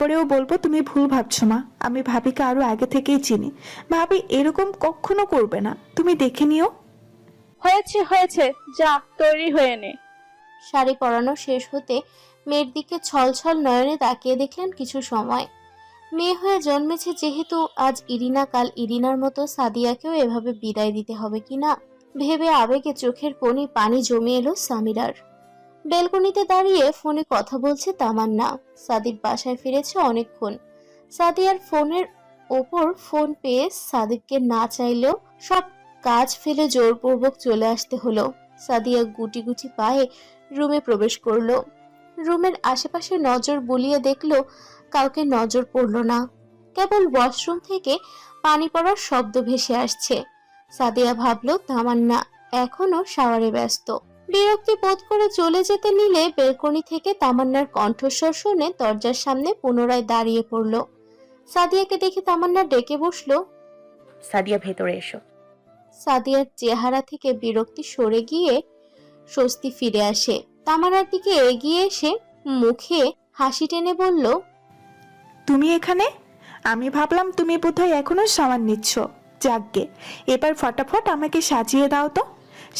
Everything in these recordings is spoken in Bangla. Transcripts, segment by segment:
পরেও বলবো তুমি ভুল ভাবছো মা। আমি ভাবিকে আরো আগে থেকেই চিনি। ভাবি এরকম কখনো করবে না, তুমি দেখে নিও। হয়েছে হয়েছে, যা তৈরি হয়ে নে। শাড়ি পরানো শেষ হতে মেয়ের দিকে ছলছল নয়নে তাকিয়ে দেখলেন কিছু সময়। মেয়ে হয়ে জন্মেছে যেহেতু, আজ ইরিনা কাল ইরিনার মতো সাদিয়াকেও এভাবে বিদায় দিতে হবে কিনা ভেবে আবেগে চোখের কোণে পানি জমে এলো সামিরার। বেলকনিতে দাঁড়িয়ে ফোনে কথা বলছে তামান্না। সাদিক বাসায় ফিরেছে অনেকক্ষণ। সাদিয়ার ফোনের ওপর ফোন পেয়ে সাদিককে না চাইলেও সব কাজ ফেলে জোরপূর্বক চলে আসতে হলো। সাদিয়া গুটি গুটি পায়ে রুমে প্রবেশ করলো। রুমের আশেপাশে নজর বুলিয়ে দেখলো, কাউকে নজর পড়লো না। কেবল ওয়াশরুম থেকে পানি পড়ার শব্দ ভেসে আসছে। সাদিয়া ভাবলো তামান্না এখনো শাওয়ারে ব্যস্ত। বিরক্তি বোধ করে চলে যেতে নিলে বেলকনি থেকে তামান্নার কণ্ঠস্বর শুনে দরজার সামনে পুনরায় দাঁড়িয়ে পড়ল। সাদিয়াকে দেখে তামান্না ডেকে বসলো। সাদিয়া, ভেতরে এসো। সাদিয়ার চেহারা থেকে বিরক্তি সরে গিয়ে স্বস্তি ফিরে আসে। তামান্নার দিকে এগিয়ে এসে মুখে হাসি টেনে বলল, তুমি এখানে? আমি ভাবলাম তুমি বোধহয় এখনো সামান নিচ্ছ। যাকগে, এবার ফটাফট আমাকে সাজিয়ে দাও তো।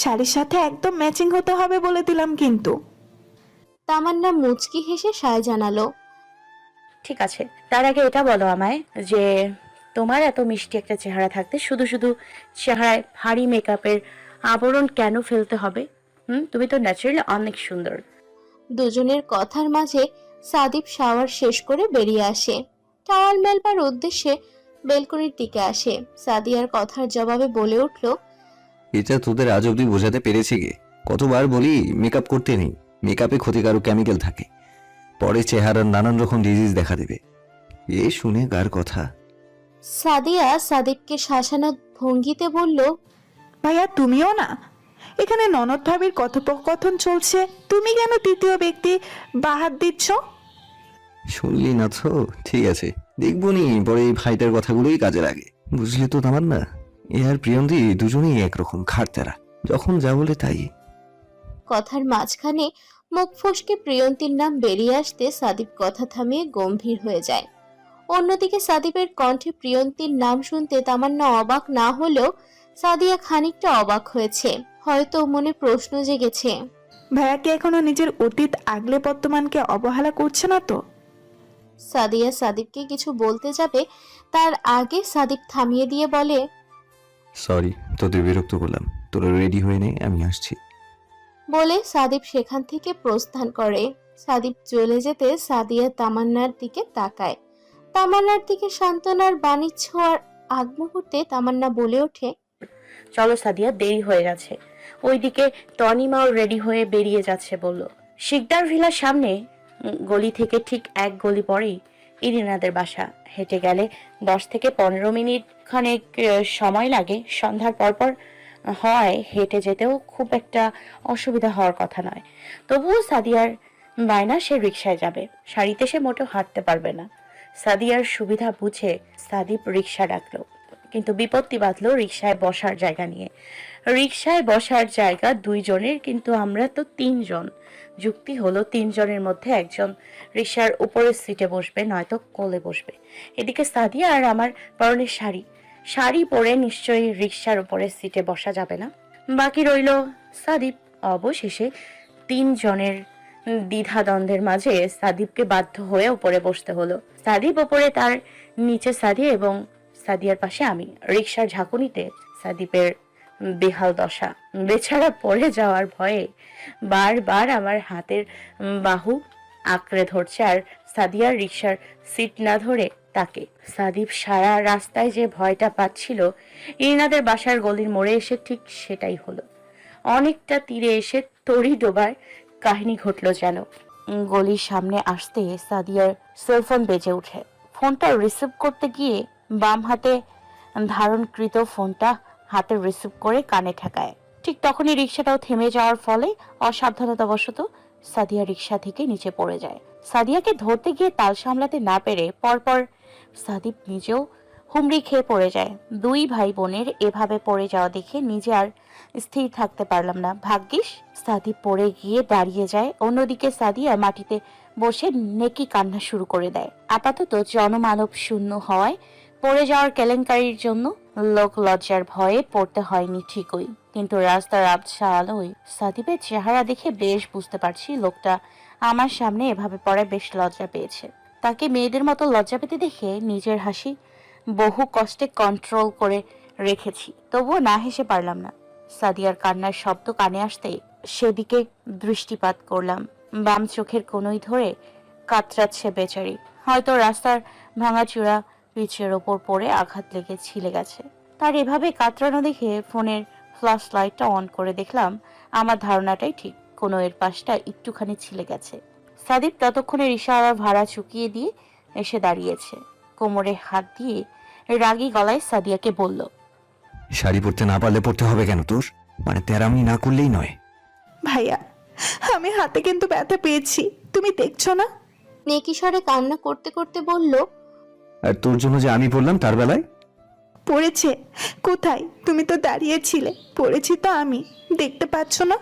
শাড়ির সাথে একদম ম্যাচিং হতে হবে বলে দিলাম কিন্তু। তামান্না মুচকি হেসে সায় জানালো। ঠিক আছে, তার আগে এটা বলো আমায় যে তোমার এত মিষ্টি একটা চেহারা থাকতে শুধু শুধু চেহারায় ভারী মেকআপের আবরণ কেন ফেলতে হবে? তুমি তো ন্যাচারালি অনেক সুন্দর। দুজনের কথার মাঝে সাদিপ শাওয়ার শেষ করে বেরিয়ে আসে। টাওয়াল মেলবার উদ্দেশ্যে বেলকনির দিকে আসে। সাদিয়ার কথার জবাবে বলে উঠল, এটা তোদের আজ অব্দি বোঝাতে পেরেছি গে? কতবার বলি মেকআপ করতে নেই, মেকআপে ক্ষতিকারক কেমিক্যাল থাকে, পরে চেহারার নানান রকম ডিজিজ দেখা দেবে। এ শুনে কার কথা? সাদিয়া সাদিপকে শাসানো ভঙ্গিতে বলল, ভাইয়া তুমিও না? এখানে ননদ ভাবির কথোপকথন চলছে, তুমি কেন তৃতীয় ব্যক্তি বাহাত দিচ্ছ? শুনলি না তো? ঠিক আছে, দেখবো নি পরে এই ভাইটার কথাগুলোই কাজে লাগে। বুঝলি তো তামান্না, এ আর প্রিয়ন্তী দুজনেই একরকম খাটতেরা, যখন যা বলে তাই। কথার মাঝখানে মুখ ফসকে প্রিয়ন্তীর নাম বেরিয়ে আসতে সাদিপ কথা থামিয়ে গম্ভীর হয়ে যায়। অন্যদিকে সাদিপের কণ্ঠে প্রিয়ন্তীর নাম শুনতে তামান্না অবাক না হলেও সাদিয়া খানিকটা অবাক হয়েছে। হয়তো মনে প্রশ্ন জেগেছে, ভাইয়া কি এখনো নিজের অতীত আগলে বর্তমানকে অবহেলা করছে না তো? সাদিয়া সাদিপকে কিছু বলতে যাবে, তার আগে সাদিপ থামিয়ে দিয়ে বলে, সরি তোদের বিরক্ত করলাম, তোরা রেডি হয়ে নে, আমি আসছি। বলে সাদিপ সেখান থেকে প্রস্থান করে। সাদিপ চলে যেতে সাদিয়া তামান্নার দিকে তাকায়। তামান্নার দিকে সান্ত্বনার বাণী ছোঁয়ার আগ মুহূর্তে তামান্না বলে ওঠে, চলো সাদিয়া, দেরি হয়ে গেছে। ওইদিকে তনিমাও রেডি হয়ে বেরিয়ে যাচ্ছে বলল। শিকদার ভিলার সামনে গলি থেকে ঠিক এক গলি পরেই ইরিনাদের বাসা। হেঁটে গেলে 10 থেকে 15 মিনিট খানেক সময় লাগে। সন্ধ্যার পরপর হয়, হেঁটে যেতেও খুব একটা অসুবিধা হওয়ার কথা নয়। তবুও সাদিয়ার বায়না সে রিকশায় যাবে, শাড়িতে সে মোটেও হাঁটতে পারবে না। সাদিয়ার সুবিধা বুঝে সাদিপ রিকশা ডাকলো, কিন্তু বিপত্তি বাঁধলো রিকশায় বসার জায়গা নিয়ে। রিকশায় বসার জায়গা 2 জনের, কিন্তু আমরা তো 3 জন। যুক্তি হলো 3 জনের মধ্যে একজন রিকশার উপরের সিটে বসবে, নয়তো কোলে বসবে। এদিকে সাদিয়া আর আমার পরনের শাড়ি পরে নিশ্চয়ই রিকশার উপরের সিটে বসা যাবে না। বাকি রইল সাদিপ। অবশেষে 3 জনের দ্বিধাদ্বন্দ্বের মাঝে সাদিপকে বাধ্য হয়ে উপরে বসতে হলো। সাদিপ উপরে, তার নিচে সাদিয়া এবং সাদিয়ার পাশে আমি। রিকশার ঝাঁকুনিতে সাদিপের বেহাল দশা। বেচারা পড়ে যাওয়ার ভয়ে বারবার আমার হাতের বাহু আঁকড়ে ধরছে, আর সাদিয়ার রিকশার সিট না ধরে তাকে। সাদিপ সারা রাস্তায় যে ভয়টা পাচ্ছিল, ইরিনাদের বাসার গলির মোড়ে এসে ঠিক সেটাই হলো। অনেকটা তীরে এসে তড়ি ডোবার কাহিনী ঘটল যেন। গলির সামনে আসতে সাদিয়ার সেলফোন বেজে ওঠে। ফোনটা রিসিভ করতে গিয়ে বাম হাতে ধারণকৃত ফোনটা হাতে রিসিভ করে কানে ঠেকায়। ঠিক তখনই রিকশাটাও থেমে যাওয়ার ফলে অসাবধানতাবশত সাদিয়া রিকশা থেকে নিচে পড়ে যায়। সাদিয়াকে ধরতে গিয়ে তাল সামলাতে না পেরে পরপর সাদিপ নিজেও হুমড়ি খেয়ে পড়ে যায়। 2 ভাই বোনের এভাবে পড়ে যাওয়া দেখে নিজে আর স্থির থাকতে পারলাম না। ভাগ্যিস সাদিপ পড়ে গিয়ে দাঁড়িয়ে যায়। অন্যদিকে সাদিয়া মাটিতে বসে নেকি কান্না শুরু করে দেয়। আপাতত জনমানব শূন্য হওয়ায় পড়ে যাওয়ার কেলেঙ্কারির জন্য লোক লজ্জার ভয়ে পড়তে হয়নি ঠিকই, কিন্তু রাস্তার আবছা আলোয় সাদিবের চেহারা দেখে বেশ বুঝতে পারছি লোকটা আমার সামনে এভাবে পড়ায় বেশ লজ্জা পেয়েছে। তাকে মেয়েদের মতো লজ্জা পেতে দেখে নিজের হাসি বহু কষ্টে কন্ট্রোল করে রেখেছি, তবুও না হেসে পারলাম না। সাদিয়ার কান্নার শব্দ কানে আসতেই সেদিকে দৃষ্টিপাত করলাম। বাম চোখের কোণই ধরে কাতরাচ্ছে বেচারি, হয়তো রাস্তার ভাঙাচূড়া পিচের ওপর পড়ে আঘাত লেগে ছিলে গেছে। তার এভাবে কাতরানো দেখে ফোনের ফ্ল্যাশ লাইটটা অন করে দেখলাম আমার ধারণাটাই ঠিক, কোনো এর পাশটা একটুখানি ছিলে গেছে। সাদিব ততক্ষণের ইশারা ভাড়া চুকিয়ে দিয়ে এসে দাঁড়িয়েছে, কোমরে হাত দিয়ে রাগী গলায় সাদিয়াকে বলল, শাড়ি পরতে না পারলে পড়তে হবে কেন তোর? মানে তেরামি না করলেই নয়। ভাইয়া, আমি হাতে কিন্তু ব্যথা পেয়েছি, তুমি দেখছো না? নেকি স্বরে কান্না করতে করতে বলল, আর তোর জন্য যে আমি পড়লাম তার বেলায়? পড়েছে কোথায়? তুমি তো দাঁড়িয়েছিলে, পড়েছি তো আমি, দেখতে পাচ্ছ না?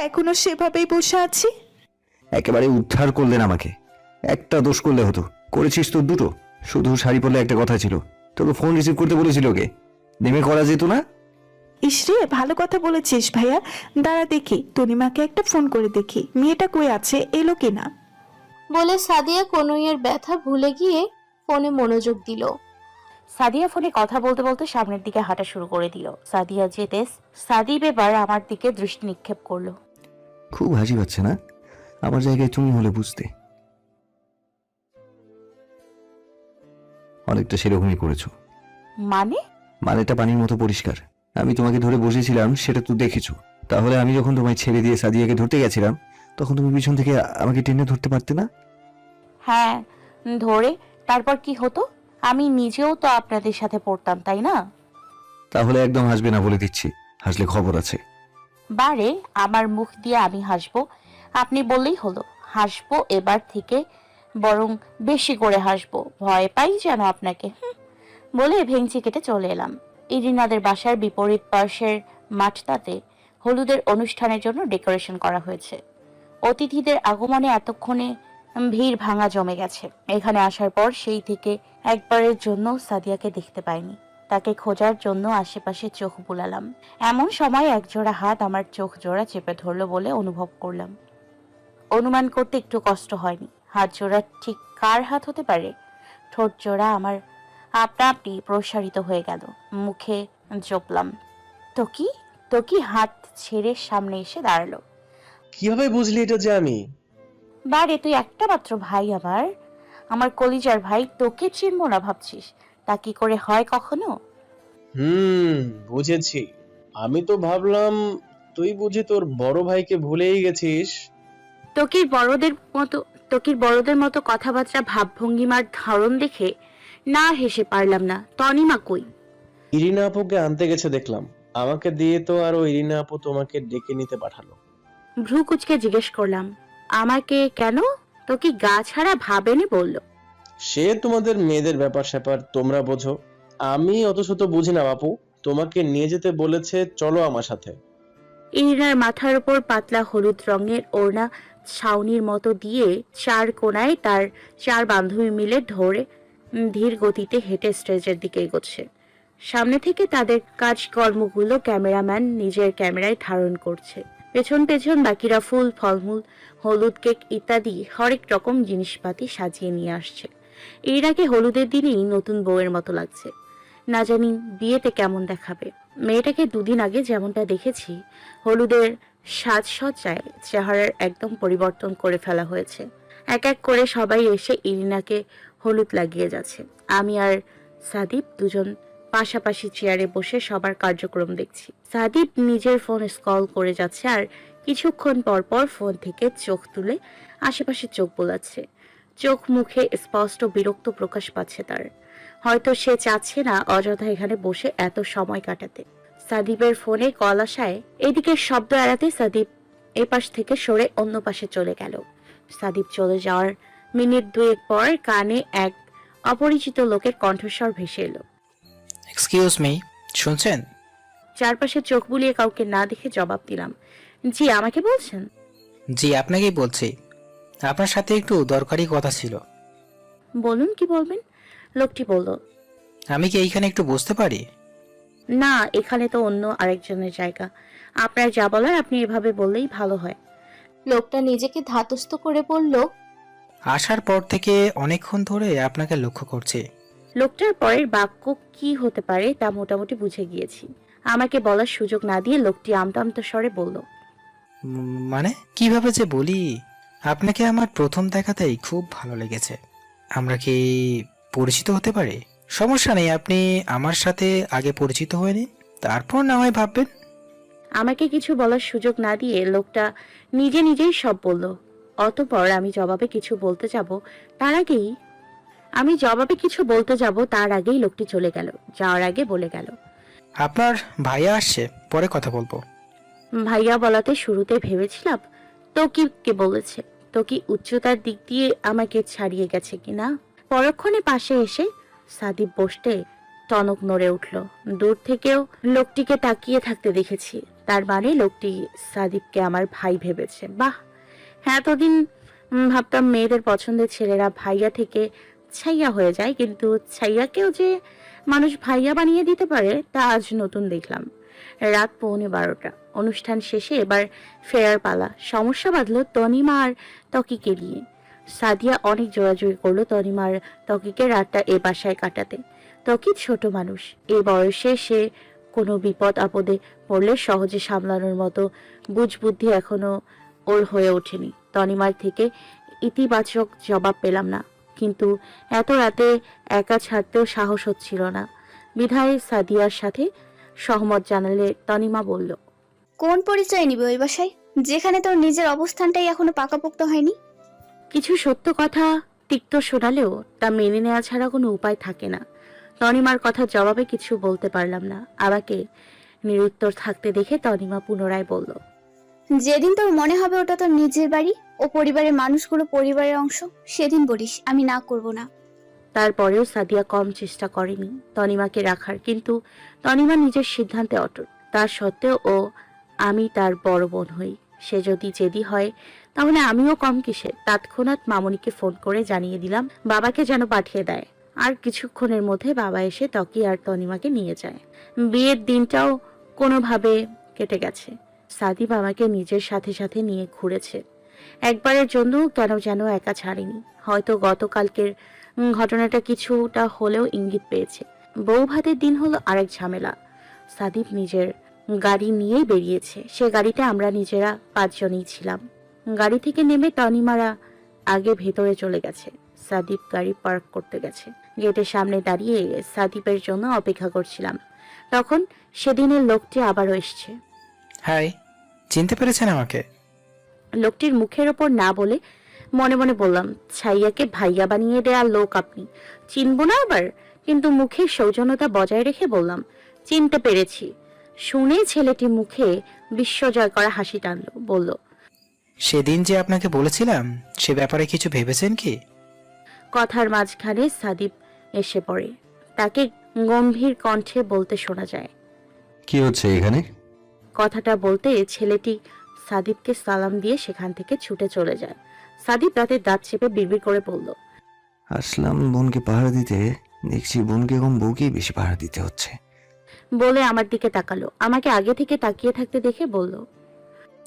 এখনো সেভাবেই বসে আছি। একেবারে উদ্ধার করলেন আমাকে। একটা দোষ করলে হতো, করেছিস তো দুটো। শুধু শাড়ি পরলে একটা কথা ছিল, তোকে ফোন রিসিভ করতে বলেছিল কে? নেমে করা যেত না? ইসরে, ভালো কথা বলেছিস ভাইয়া। দাঁড়া দেখি, তনিমাকে একটা ফোন করে দেখি মেয়েটা কই আছে, এলো কিনা। বলে সাদিয়া কনুইয়ের ব্যথা ভুলে গিয়ে ফোনে মনোযোগ দিল। সাদিয়া ফোনে কথা বলতে বলতে সামনের দিকে হাঁটা শুরু করে দিল। সাদিয়া যেতে সাদিব এবার আমার দিকে দৃষ্টি নিক্ষেপ করলো। খুব হাসি পাচ্ছে না? আমার জায়গায় তুমি হলে বুঝতে। অনেকটা সেরকমই করেছো। মানে? মানেটা পানির মতো পরিষ্কার। আমি তোমাকে ধরে বসেছিলাম, সেটা তো দেখেছো। তাহলে আমি যখন তোমায় ছেড়ে দিয়ে সাদিয়াকে ধরতে গেছিলাম, তখন তুমি পিছন থেকে আমাকে টেনে ধরতে পারতে না? হ্যাঁ, ধরে তারপর কি হতো? আমি নিজেও তো আপনাদের সাথে পড়তাম, তাই না? তাহলে একদম হাসবে না বলে দিচ্ছি, হাসলে খবর আছে। বারে, আমার মুখ দিয়ে আমি হাসবো? আপনি বললেই হলো। হাসবো এবার থেকে, বরং বেশি করে হাসবো। ভয় পাই যেন আপনাকে। বলে ভেঙচি কেটে চলে এলাম। ইরিনাদের বাসার বিপরীত পার্শ্বের মাঠটাতে হলুদের অনুষ্ঠানের জন্য ডেকোরেশন করা হয়েছে। অতিথিদের আগমনে এতক্ষণে ভিড় ভাঙা জমে গেছে। এখানে আসার পর সেই থেকে একবারের জন্য সাদিয়াকে দেখতে পাইনি। তাকে খোঁজার জন্য আশেপাশে চোখ বুলালাম। এমন সময় একজোড়া হাত আমার চোখ জোড়া চেপে ধরলো বলে অনুভব করলাম। অনুমান করতে একটু কষ্ট হয়নি। হাত জোড়া ঠিক কার হাত হতে পারে? ঠোঁট জোড়া আমার আপনা আপনি প্রসারিত হয়ে গেল। মুখে জপলাম, তো কি হাত ছেড়ে সামনে এসে দাঁড়ালো। কিভাবে বুঝলি এটা যে আমি? বারে, তুই একটা মাত্র ভাই, আমার কলিজার ভাই, তোকে চিনবো না ভাবছিস? তা কি করে হয় কখনো? বুঝেছি। আমি তো ভাবলাম তুই বুঝি তোর বড় ভাইকে ভুলেই গেছিস। তোকির বড়দের মতো কথাবার্তা, ভাবভঙ্গিমার ধরন দেখে না হেসে পারলাম না। তনিমা কই? ইরিনা আপুকে আনতে গেছে দেখলাম। আমাকে দিয়ে তো আরো ইরিনা আপু তোমাকে ডেকে নিতে পাঠালো। ভ্রু কুচকে জিজ্ঞেস করলাম, আমাকে কেন? তো কি গা ছাড়া ভাবেনি বলল। সে তোমাদের মেয়েদের ব্যাপার স্যাপার, তোমরা বোঝো। আমি অত শত বুঝি না বাপু। তোমাকে নিয়ে যেতে বলেছে, চলো আমার সাথে। ইরিনার মাথার উপর পাতলা হলুদ রঙের ওড়না ছাউনির মতো দিয়ে চার কোনায় তার চার বান্ধবী মিলে ধরে ধীর গতিতে হেঁটে স্টেজের দিকে এগোচ্ছে। সামনে থেকে তাদের কাজকর্মগুলো ক্যামেরাম্যান নিজের ক্যামেরায় ধারণ করছে। পেছন পেছন বাকিরা ফুল, ফলমূল, হলুদ কেক ইত্যাদি হরেক রকম জিনিসপাতি সাজিয়ে নিয়ে আসছে। ইরিনাকে হলুদের দিনেই নতুন বউয়ের মতো লাগছে। না জানি বিয়েতে কেমন দেখাবে। মেয়েটাকে দুদিন আগে যেমনটা দেখেছি, হলুদের সাজসজ্জায় চেহারার একদম পরিবর্তন করে ফেলা হয়েছে। এক এক করে সবাই এসে ইরিনাকে হলুদ লাগিয়ে যাচ্ছে। আমি আর সাদিব দুজন পাশাপাশি চেয়ারে বসে সবার কার্যক্রম দেখছি। সাদিব নিজের ফোন স্ক্রল করে যাচ্ছে আর কিছুক্ষণ পর পর ফোন থেকে চোখ তুলে আশেপাশে চোখ বোলাচ্ছে। চোখ মুখে স্পষ্ট বিরক্ত প্রকাশ পাচ্ছে তার। হয়তো সে চাচ্ছে না অযথা এখানে বসে এত সময় কাটাতে। সাদিবের ফোনে কল আসায় এদিকে শব্দ এড়াতে সাদিব এ পাশ থেকে সরে অন্য পাশে চলে গেল। সাদিব চলে যাওয়ার মিনিট দুয়েক পর কানে এক অপরিচিত লোকের কণ্ঠস্বর ভেসে এলো। এক্সকিউজ মি, শুনছেন? চারপাশে চোখ বুলিয়ে কাউকে না দেখে জবাব দিলাম, জি, আমাকে বলছেন? জি, আপনাকেই বলছি। আপনার সাথে একটু দরকারি কথা ছিল। বলুন, কি বলবেন? লোকটি বলল, আমি কি এইখানে একটু বসতে পারি? না, এখানে তো অন্য আরেকজনের জায়গা। আপনার যা বলার আপনি এভাবে বললেই ভালো হয়। লোকটা নিজেকে ধাতস্থ করে বলল, আসার পর থেকে অনেকক্ষণ ধরে আপনাকে লক্ষ্য করছি। লোকটার পরের বাক্য কি হতে পারে তা মোটামুটি বুঝে গিয়েছি। আমাকে বলার সুযোগ না দিয়ে লোকটি আমতা আমতা স্বরে বলল, মানে কিভাবে যে বলি, আপনাকে আমার প্রথম দেখাতেই খুব ভালো লেগেছে। আমরা কি পরিচিত হতে পারি? সমস্যা নেই, আপনি আমার সাথে আগে পরিচিত হয়ে নিন, তারপর না হয় ভাববেন। আমাকে কিছু বলার সুযোগ না দিয়ে লোকটা নিজে নিজেই সব বলল। অতঃপর আমি জবাবে কিছু বলতে যাব তার আগেই লোকটি চলে গেল। যাওয়ার আগে বলে গেল, আপনার ভাইয়া আসছে, পরে কথা বলবো। ভাইয়া বলাতে শুরুতে ভেবেছিলাম তো কে বলেছে, তো কি উচ্চতার দিক দিয়ে আমাকে ছাড়িয়ে গেছে কিনা। পরক্ষণে পাশে এসে সাদিপ বসতে টনক নড়ে উঠল। দূর থেকেও লোকটিকে তাকিয়ে থাকতে দেখেছি, তার মানে লোকটি সাদিপকে আমার ভাই ভেবেছে। বাহ! হ্যাঁ, এতদিন ভাবতাম মেয়েদের পছন্দের ছেলেরা ভাইয়া থেকে ছাইয়া হয়ে যায়, কিন্তু ছাইয়াকেও যে মানুষ ভাইয়া বানিয়ে দিতে পারে তা আজ নতুন দেখলাম। রাত 11:15। অনুষ্ঠান শেষে এবার ফেরার পালা। সমস্যা বাঁধলো তনিমা আর ত্বকিকে নিয়ে। সাদিয়া অনেক জোরাজুরি করলো তনিমার ত্বকিকে রাতটা এ বাসায় কাটাতে। ত্বকি ছোট মানুষ, এই বয়সে সে কোনো বিপদ আপদে পড়লে সহজে সামলানোর মতো বুঝবুদ্ধি এখনো ওর হয়ে ওঠেনি। তনিমার থেকে ইতিবাচক জবাব পেলাম না, কিন্তু এত রাতে একা ছাড়তেও সাহস হচ্ছিল না। বিধায় সাদিয়ার সাথে সহমত জানালে তনিমা বলল, কোন পরিচয় নিবে ওই বাসায়, যেখানে তোর নিজের অবস্থানটাই এখনো পাকাপোক্ত হয়নি? কিছু সত্য কথা তিক্ত শোনালেও তা মেনে নেওয়া ছাড়া কোনো উপায় থাকে না। তনিমার কথা জবাবে কিছু বলতে পারলাম না। আমাকে নিরুত্তর থাকতে দেখে তনিমা পুনরায় বলল, যেদিন তোর মনে হবে ওটা তোর নিজের বাড়ি ও পরিবারের মানুষগুলো পরিবারের অংশ, সেদিন বলিস, আমি না করব না। তারপরেও সাদিয়া কম চেষ্টা করেনি তনিমাকে রাখার, কিন্তু তনিমা নিজের সিদ্ধান্তে অটল। তার সত্ত্বেও আমি তার বড় বোন হই, সে যদি জেদি হয় তাহলে আমিও কম কিসে। তৎক্ষণাৎ মামনিকে ফোন করে জানিয়ে দিলাম বাবাকে যেন পাঠিয়ে দেয়। আর কিছুক্ষণের মধ্যে বাবা এসে ত্বকি আর তনিমাকে নিয়ে যায়। বিয়ের দিনটাও কোনোভাবে কেটে গেছে। সাদিব আমাকে নিজের সাথে সাথে নিয়ে ঘুরেছে। একবারের জন্য কেন যেন একা ছাড়েনি। হয়তো গতকালকের ঘটনাটা কিছুটা হলেও ইঙ্গিত পেয়েছে। বউ ভাতের দিন হলো আরেক ঝামেলা। সাদিব নিজের গাড়ি নিয়েই বেরিয়েছে। সে গাড়িতে আমরা নিজেরা 5 জনই ছিলাম। গাড়ি থেকে নেমে তনিমারা আগে ভেতরে চলে গেছে। সাদিব গাড়ি পার্ক করতে গেছে। গেটের সামনে দাঁড়িয়ে সাদিবের জন্য অপেক্ষা করছিলাম। তখন সেদিনের লোকটি আবারও এসছে। হাই, চিনতে পেরেছেন আমাকে? লোকটির মুখের ওপর না বলে মনে মনে বললাম, ছাইয়াকে ভাইয়া বানিয়ে দেয়া লোক আপনি, চিনবো না আবার? কিন্তু মুখে সৌজন্যতা বজায় রেখে বললাম, চিনতে পেরেছি। শুনে ছেলেটি মুখে বিশ্বজয় করা হাসি টানলো, বলল, সেদিন যে আপনাকে বলেছিলাম, সে ব্যাপারে কিছু ভেবেছেন কি? কথার মাঝখানে সাদিব এসে পড়ে। তাকে গম্ভীর কণ্ঠে বলতে শোনা যায়। কি হচ্ছে এখানে? কথাটা বলতে ছেলেটি সাদিবকে সালাম দিয়ে সেখান থেকে ছুটে চলে যায়। সাদিব রাতে দাঁত চেপে বিড়বিড় করে বলল, আসলাম বোনকে পাহারা দিতে, দেখছি বোনকে এবং বউকেই বেশি পাহারা দিতে হচ্ছে। বলে আমার দিকে তাকালো। আমাকে আগে থেকে তাকিয়ে থাকতে দেখে বলল,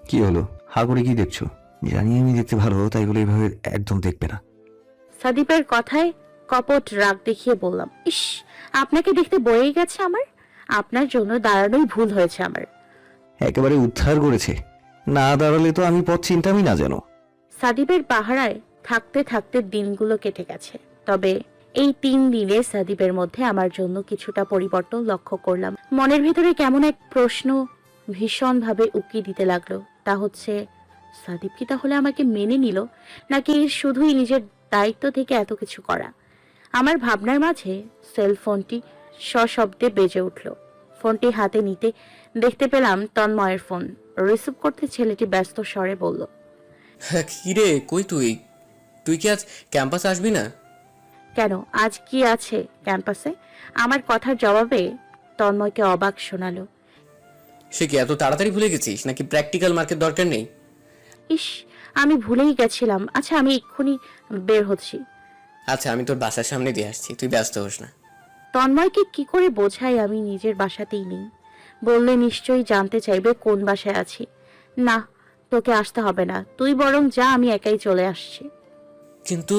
কি হলো, হা করে কি দেখছো? জানি আমি দেখতে ভালো, তাই বলে এইভাবে একদম দেখবে না। সাদিবের কথায় কপট রাগ দেখিয়ে বললাম, ইস, আপনাকে দেখতে বয়ে গেছে আমার। আপনার জন্য দাঁড়ানোই ভুল হয়েছে আমার। একেবারে উদ্ধার করেছে, না দাঁড়ালে তো আমি পথ চিন্তামই না যেন। সাদিবের পাহারায় থাকতে থাকতে দিনগুলো কেটে গেছে। তবে এই 3 দিনে সাদিবের মধ্যে আমার জন্য কিছুটা পরিবর্তন লক্ষ্য করলাম। মনের ভেতরে কেমন এক প্রশ্ন ভীষণভাবে উকি দিতে লাগলো। তা হচ্ছে, সাদিব কি তাহলে আমাকে মেনে নিল, নাকি শুধুই নিজের দায়িত্ব থেকে এত কিছু করা? আমার ভাবনার মাঝে সেলফোনটি সশব্দে বেজে উঠল। ফোনটি হাতে নিতে দেখতে পেলাম তন্ময়ের ফোন। রিসিভ করতে ছেলেটি ব্যস্ত স্বরে বলল, কিরে, কই তুই? তুই কি আজ ক্যাম্পাস আসবি না? কেন, আজ কি আছে ক্যাম্পাসে? আমার কথার জবাবে তন্ময়কে অবাক শোনালো। সে কি এত তাড়াতাড়ি ভুলে গেছিস, নাকি প্র্যাকটিক্যাল মার্কের দরকার নেই? ইস, আমি ভুলেই গেছিলাম। আচ্ছা, আমি এক্ষুনি বের হচ্ছি। আচ্ছা, আমি তোর বাসার সামনে দিয়ে আসছি, তুই ব্যস্ত হোস না। তন্ময়কে কি করে বোঝাই আমি নিজের বাসাতেই নেই? বললে নিশ্চয়ই জানতে চাইবে কোন বাসায় আছি। না, তোকে আসতে হবে না, তুই বরং যা, আমি একাই চলে আসছি। কিন্তু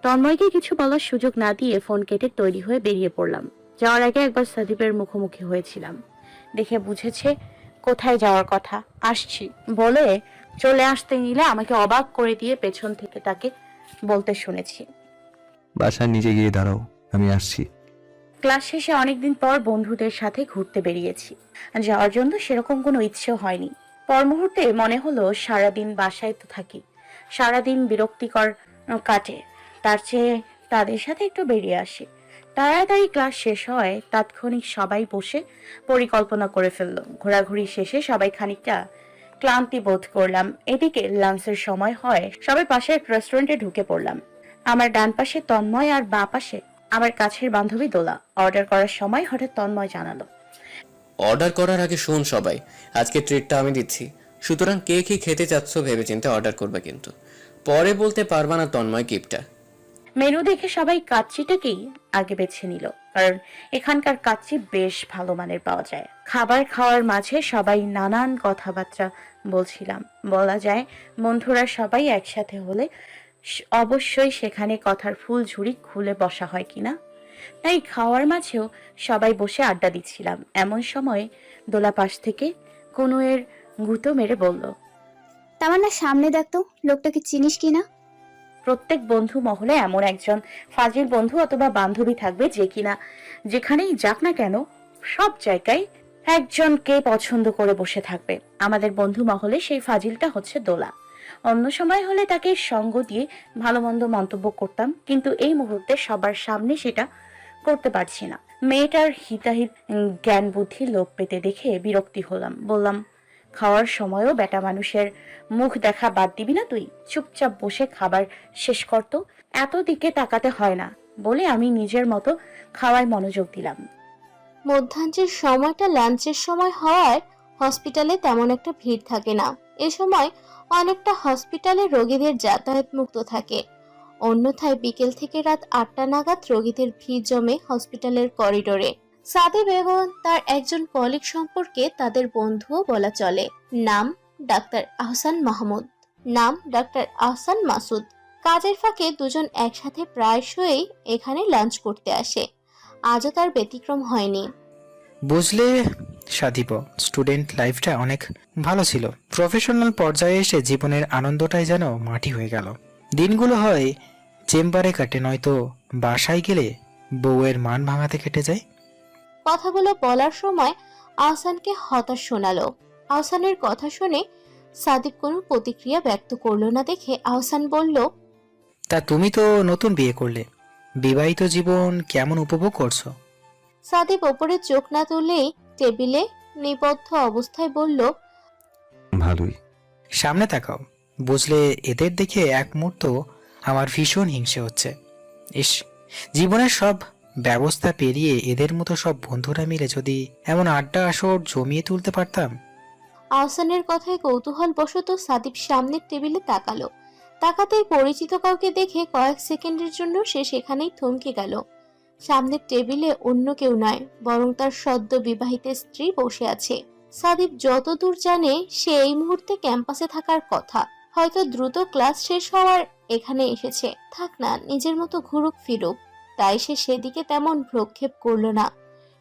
তন্ময়কে কিছু বলার সুযোগ না দিয়ে ফোন কেটে তৈরি হয়ে বেরিয়ে পড়লাম। যাওয়ার আগে একবার সাদীপের মুখোমুখি হয়েছিলাম, দেখে বুঝেছে কোথায় যাওয়ার কথা। আসছি বলে চলে আসতে নিলে আমাকে অবাক করে দিয়ে পেছন থেকে তাকে বলতে শুনেছি, বাসার নিচে গিয়ে দাঁড়াও, আমি আসছি। ক্লাস শেষে অনেকদিন পর বন্ধুদের সাথে ঘুরতে বেরিয়েছি। যাওয়ার জন্য সেরকম কোনো ইচ্ছেও হয়নি। পর মুহূর্তে মনে হলো সারাদিন বাসায় তো থাকি, সারাদিন বিরক্তিকর কাটে, তার চেয়ে তাদের সাথে একটু বেরিয়ে আসি। তাড়াতাড়ি ক্লাস শেষ হয়, তাৎক্ষণিক সবাই বসে পরিকল্পনা করে ফেললো। ঘোরাঘুরি শেষে সবাই খানিকটা ক্লান্তি বোধ করলাম। এদিকে লাঞ্চের সময় হয়, সবাই পাশে এক রেস্টুরেন্টে ঢুকে পড়লাম। আমার ডান পাশে তন্ময় আর বাঁ পাশে আমার কাছের বান্ধবী দোলা। অর্ডার করার সময় হঠাৎ তন্ময় জানালো, অর্ডার করার আগে শোন সবাই, আজকে ট্রিটটা আমি দিচ্ছি, সুতরাং কে কি খেতে চাচ্ছ ভেবেচিন্তে অর্ডার করবে, কিন্তু পরে বলতে পারবা না তন্ময় গিফটটা। মেনু দেখে সবাই কাচ্চিটাকেই আগে বেছে নিল, কারণ এখানকার কাচ্চি বেশ ভালো মানের পাওয়া যায়। খাবার খাওয়ার মাঝে সবাই নানান কথাবার্তা বলছিলাম। বলা যায় বন্ধুরা সবাই একসাথে হলে অবশ্যই সেখানে কথার ফুল ঝুড়ি খুলে বসা হয় কিনা। তাই খাওয়ার মাঝেও সবাই বসে আড্ডা দিচ্ছিলাম। এমন সময় দোলা পাশ থেকে কনুয়ের গুঁতো মেরে বলল, তামান্না সামনে দেখতো, লোকটাকে চিনিস কিনা? প্রত্যেক বন্ধু মহলে এমন একজন ফাজিল বন্ধু অথবা বান্ধবী থাকবে যে কিনা যেখানেই যাক না কেন সব জায়গায় একজনকে পছন্দ করে বসে থাকবে। আমাদের বন্ধু মহলে সেই ফাজিলটা হচ্ছে দোলা। অন্য সময় হলে তাকে সঙ্গ দিয়ে ভালো মন্দ মন্তব্য করতাম, কিন্তু এই মুহূর্তে সবার সামনে সেটা করতে পারছি না। মেয়েটার হিতাহিত জ্ঞান বুদ্ধি লোপ পেতে দেখে বিরক্তি হলাম। বললাম, খাওয়ার সময়ও বেটা মানুষের মুখ দেখা বাদ দিবি না তুই? চুপচাপ বসে খাবার শেষ করতো, এত দিকে তাকাতে হয় না বলে আমি নিজের মতো খাওয়ায় মনোযোগ দিলাম। মধ্যাহ্নের সময়টা লাঞ্চের সময় হওয়ায় হসপিটালে তেমন একটা ভিড় থাকে না। এ সময় অনেকটা হসপিটালে রোগীদের যাতায়াত মুক্ত থাকে। অন্যথায় বিকেল থেকে রাত 8টা নাগাদ রোগীদের ভিড় জমে হসপিটালের করিডোরে। সাদে বেগম তার একজন কলিগ সম্পর্কে তাদের বন্ধুও বলা চলে। নাম ডাক্তার আহসান মাহমুদ, নাম ডাক্তার আহসান মাসুদ। কাজের ফাঁকে দুজন একসাথে প্রায়শই এখানে লাঞ্চ করতে আসে। আজও তার ব্যতিক্রম হয়নি। বুঝলে সাদীপ, স্টুডেন্ট লাইফটা অনেক ভালো ছিল। প্রফেশনাল পর্যায়ে এসে জীবনের আনন্দটাই যেন মাটি হয়ে গেল। দিনগুলো হয় চেম্বারে কাটে, নয়তো বাসায় গেলে বউয়ের মান ভাঙাতে কেটে যায়। কথাগুলো বলার সময় আহসানকে হতাশ শোনালো। আহসানের কথা শুনে সাদিক কোনো প্রতিক্রিয়া ব্যক্ত করলো না দেখে আহসান বলল, তা তুমি তো নতুন বিয়ে করলে, বিবাহিত জীবন কেমন উপভোগ করছো? সাদিক ওপরে চোখ না তুললেই টেবিলে নিবদ্ধ অবস্থায় বলল, ভালোই। সামনে তাকাও। বুঝলে এদের দেখে এক মুহূর্ত আমার ভীষণ হিংসে হচ্ছে। ইস, জীবনের সব ব্যবস্থা পেরিয়ে এদের মতো সব বন্ধুরা মিলে যদি এমন আড্ডা আসর জমিয়ে তুলতে পারতাম। আহসানের কথায় কৌতূহল বশত সাদিক সামনের টেবিলে তাকালো। তাকাতেই পরিচিত কাউকে দেখে কয়েক সেকেন্ডের জন্য সে সেখানেই থমকে গেল। সামনের টেবিলে অন্য কেউ নয়, বরং তার সদ্য বিবাহিত স্ত্রী বসে আছে। সাদিক যতদূর জানে সে এই মুহূর্তে ক্যাম্পাসে থাকার কথা, হয়তো দ্রুত ক্লাস শেষ হওয়ার এখানে এসেছে। থাক না, নিজের মতো ঘুরুক ফিরুক। তাই সে সেদিকে তেমন ভ্রক্ষেপ করলো না।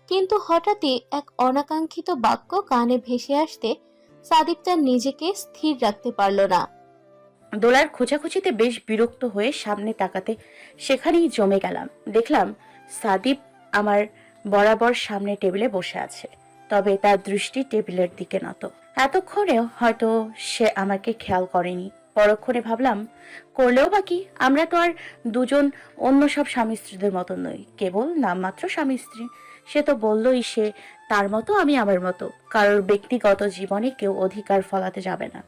কিন্তু হঠাৎই এক অনাকাঙ্ক্ষিত বাক্য কানে ভেসে আসতে সাদিক তার নিজেকে স্থির রাখতে পারল না। দোলার খোঁচাখুচিতে বেশ বিরক্ত হয়ে সামনে তাকাতে সেখানেই জমে গেলাম। দেখলাম সাদিপ আমার বরাবর সামনে টেবিলে বসে আছে, তবে তার দৃষ্টি টেবিলের দিকে নত। এতক্ষণেও হয়তো সে আমাকে খেয়াল করেনি। পরক্ষণে ভাবলাম, করলেও বা কি, আমরা তো আর দুজন অন্য সব স্বামী স্ত্রীদের মতো নই, কেবল নামমাত্র স্বামী স্ত্রী। সে তো বললই সে তার মতো, আমি আমার মতো। কারোর ব্যক্তিগত জীবনে কেউ অধিকার ফলাতে যাবে না,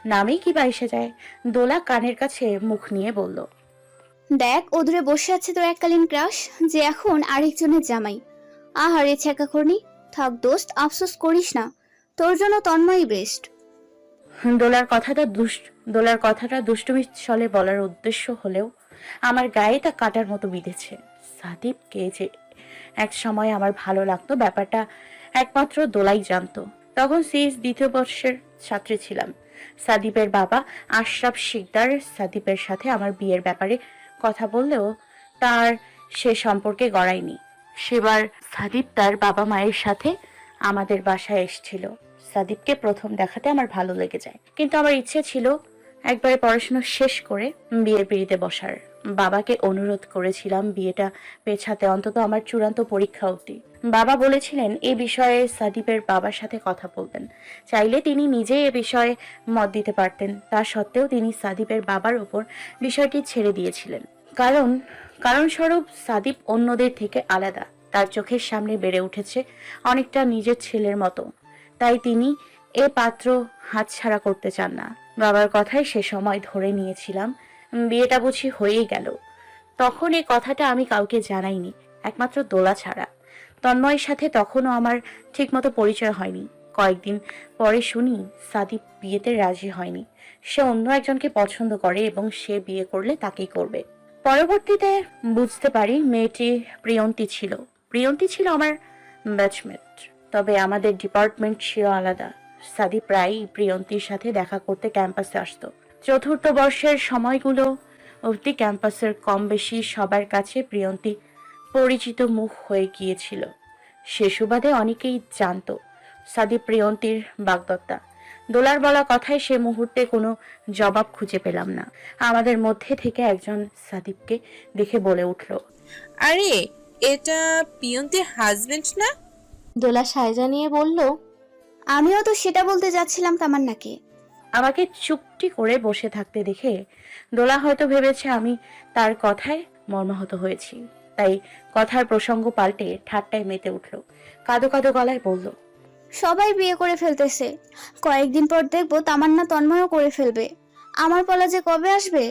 নামেই কি বা এসে যায়। দোলা কানের কাছে মুখ নিয়ে বলল, দেখ, ও দূরে বসে আছে তোর এককালীন ক্রাশ, যে এখন আরেকজনের জামাই। আহারে ছ্যাঁকা করনি। থাক দোস্ত, আফসোস করিস না, তোর জন্য তন্ময়ই বেস্ট। দোলার কথাটা দুষ্টুমি ছলে বলার উদ্দেশ্য হলেও আমার গায়ে তা কাটার মতো বিঁধেছে। সাদীপকে যে এক সময় আমার ভালো লাগতো ব্যাপারটা একমাত্র দোলাই জানতো। তখন সিএস 2য় বর্ষের ছাত্রী ছিলাম। সাদীপের বাবা আশরাফ শিকদার সাদীপের সাথে আমার বিয়ের ব্যাপারে কথা বললেও তার সে সম্পর্কে গড়ায়নি। সেবার সাদীপ তার বাবা মায়ের সাথে আমাদের বাসায় এসেছিল। সাদীপকে প্রথম দেখাতে আমার ভালো লেগে যায়, কিন্তু আমার ইচ্ছে ছিল একবারে পড়াশোনা শেষ করে বিয়ের পিঁড়িতে বসার। বাবাকে অনুরোধ করেছিলাম বিয়েটা পেছাতে, অন্তত আমার চূড়ান্ত পরীক্ষা অবধি। বাবা বলেছিলেন এ বিষয়ে সাদীপের বাবার সাথে কথা বলবেন, চাইলে তিনি নিজেই এ বিষয়ে মত দিতে পারতেন। তা সত্ত্বেও তিনি সাদীপের বাবার উপর বিষয়টি ছেড়ে দিয়েছিলেন। কারণস্বরূপ সাদীপ অন্যদের থেকে আলাদা, তার চোখের সামনে বেড়ে উঠেছে অনেকটা নিজের ছেলের মতো, তাই তিনি এ পাত্র হাতছাড়া করতে চান না। বাবার কথাই সে সময় ধরে নিয়েছিলাম বিয়েটা বুঝি হয়েই গেল। তখন এই কথাটা আমি কাউকে জানাইনি, একমাত্র দোলা ছাড়া। তন্ময়ের সাথে তখনও আমার ঠিকমতো পরিচয় হয়নি। কয়েকদিন পরে শুনি সাদীপ বিয়েতে রাজি হয়নি, সে অন্য একজনকে পছন্দ করে এবং সে বিয়ে করলে তাকেই করবে। পরবর্তীতে বুঝতে পারি মেয়েটি প্রিয়ন্তী ছিল আমার ব্যাচমেট, তবে আমাদের ডিপার্টমেন্ট ছিল আলাদা। সাদীপ প্রায়ই প্রিয়ন্তীর সাথে দেখা করতে ক্যাম্পাসে আসতো। 4র্থ বর্ষের সময়গুলো অবধি ক্যাম্পাসের কম বেশি সবার কাছে প্রিয়ন্তী পরিচিত মুখ হয়ে গিয়েছিল। সে সুবাদে অনেকেই জানতো সাদীপ প্রিয়ন্তীর বাগদত্তা। দোলার বলা কথায় সে মুহূর্তে কোনো জবাব খুঁজে পেলাম না। আমাদের মধ্যে থেকে একজন সাদীপকে দেখে বলে উঠল, আরে এটা পিয়ন্তির হাজবেন্ড না? দোলা সায়জা নিয়ে বলল, আমিও তো সেটা বলতে যাচ্ছিলাম তামান্নাকে। আমাকে চুপটি করে বসে থাকতে দেখে দোলা হয়তো ভেবেছে আমি তার কথায় মর্মাহত হয়েছি, তাই কথার প্রসঙ্গ পাল্টে ঠাট্টায় মেতে উঠল। কাঁদো কাঁদো গলায় বলল, সবাই বিয়ে করে ফেলতেছে, কয়েকদিন পর দেখবো তামান্না তন্ময়ও করে ফেলবে। আমার পালা যে কবে আসবে?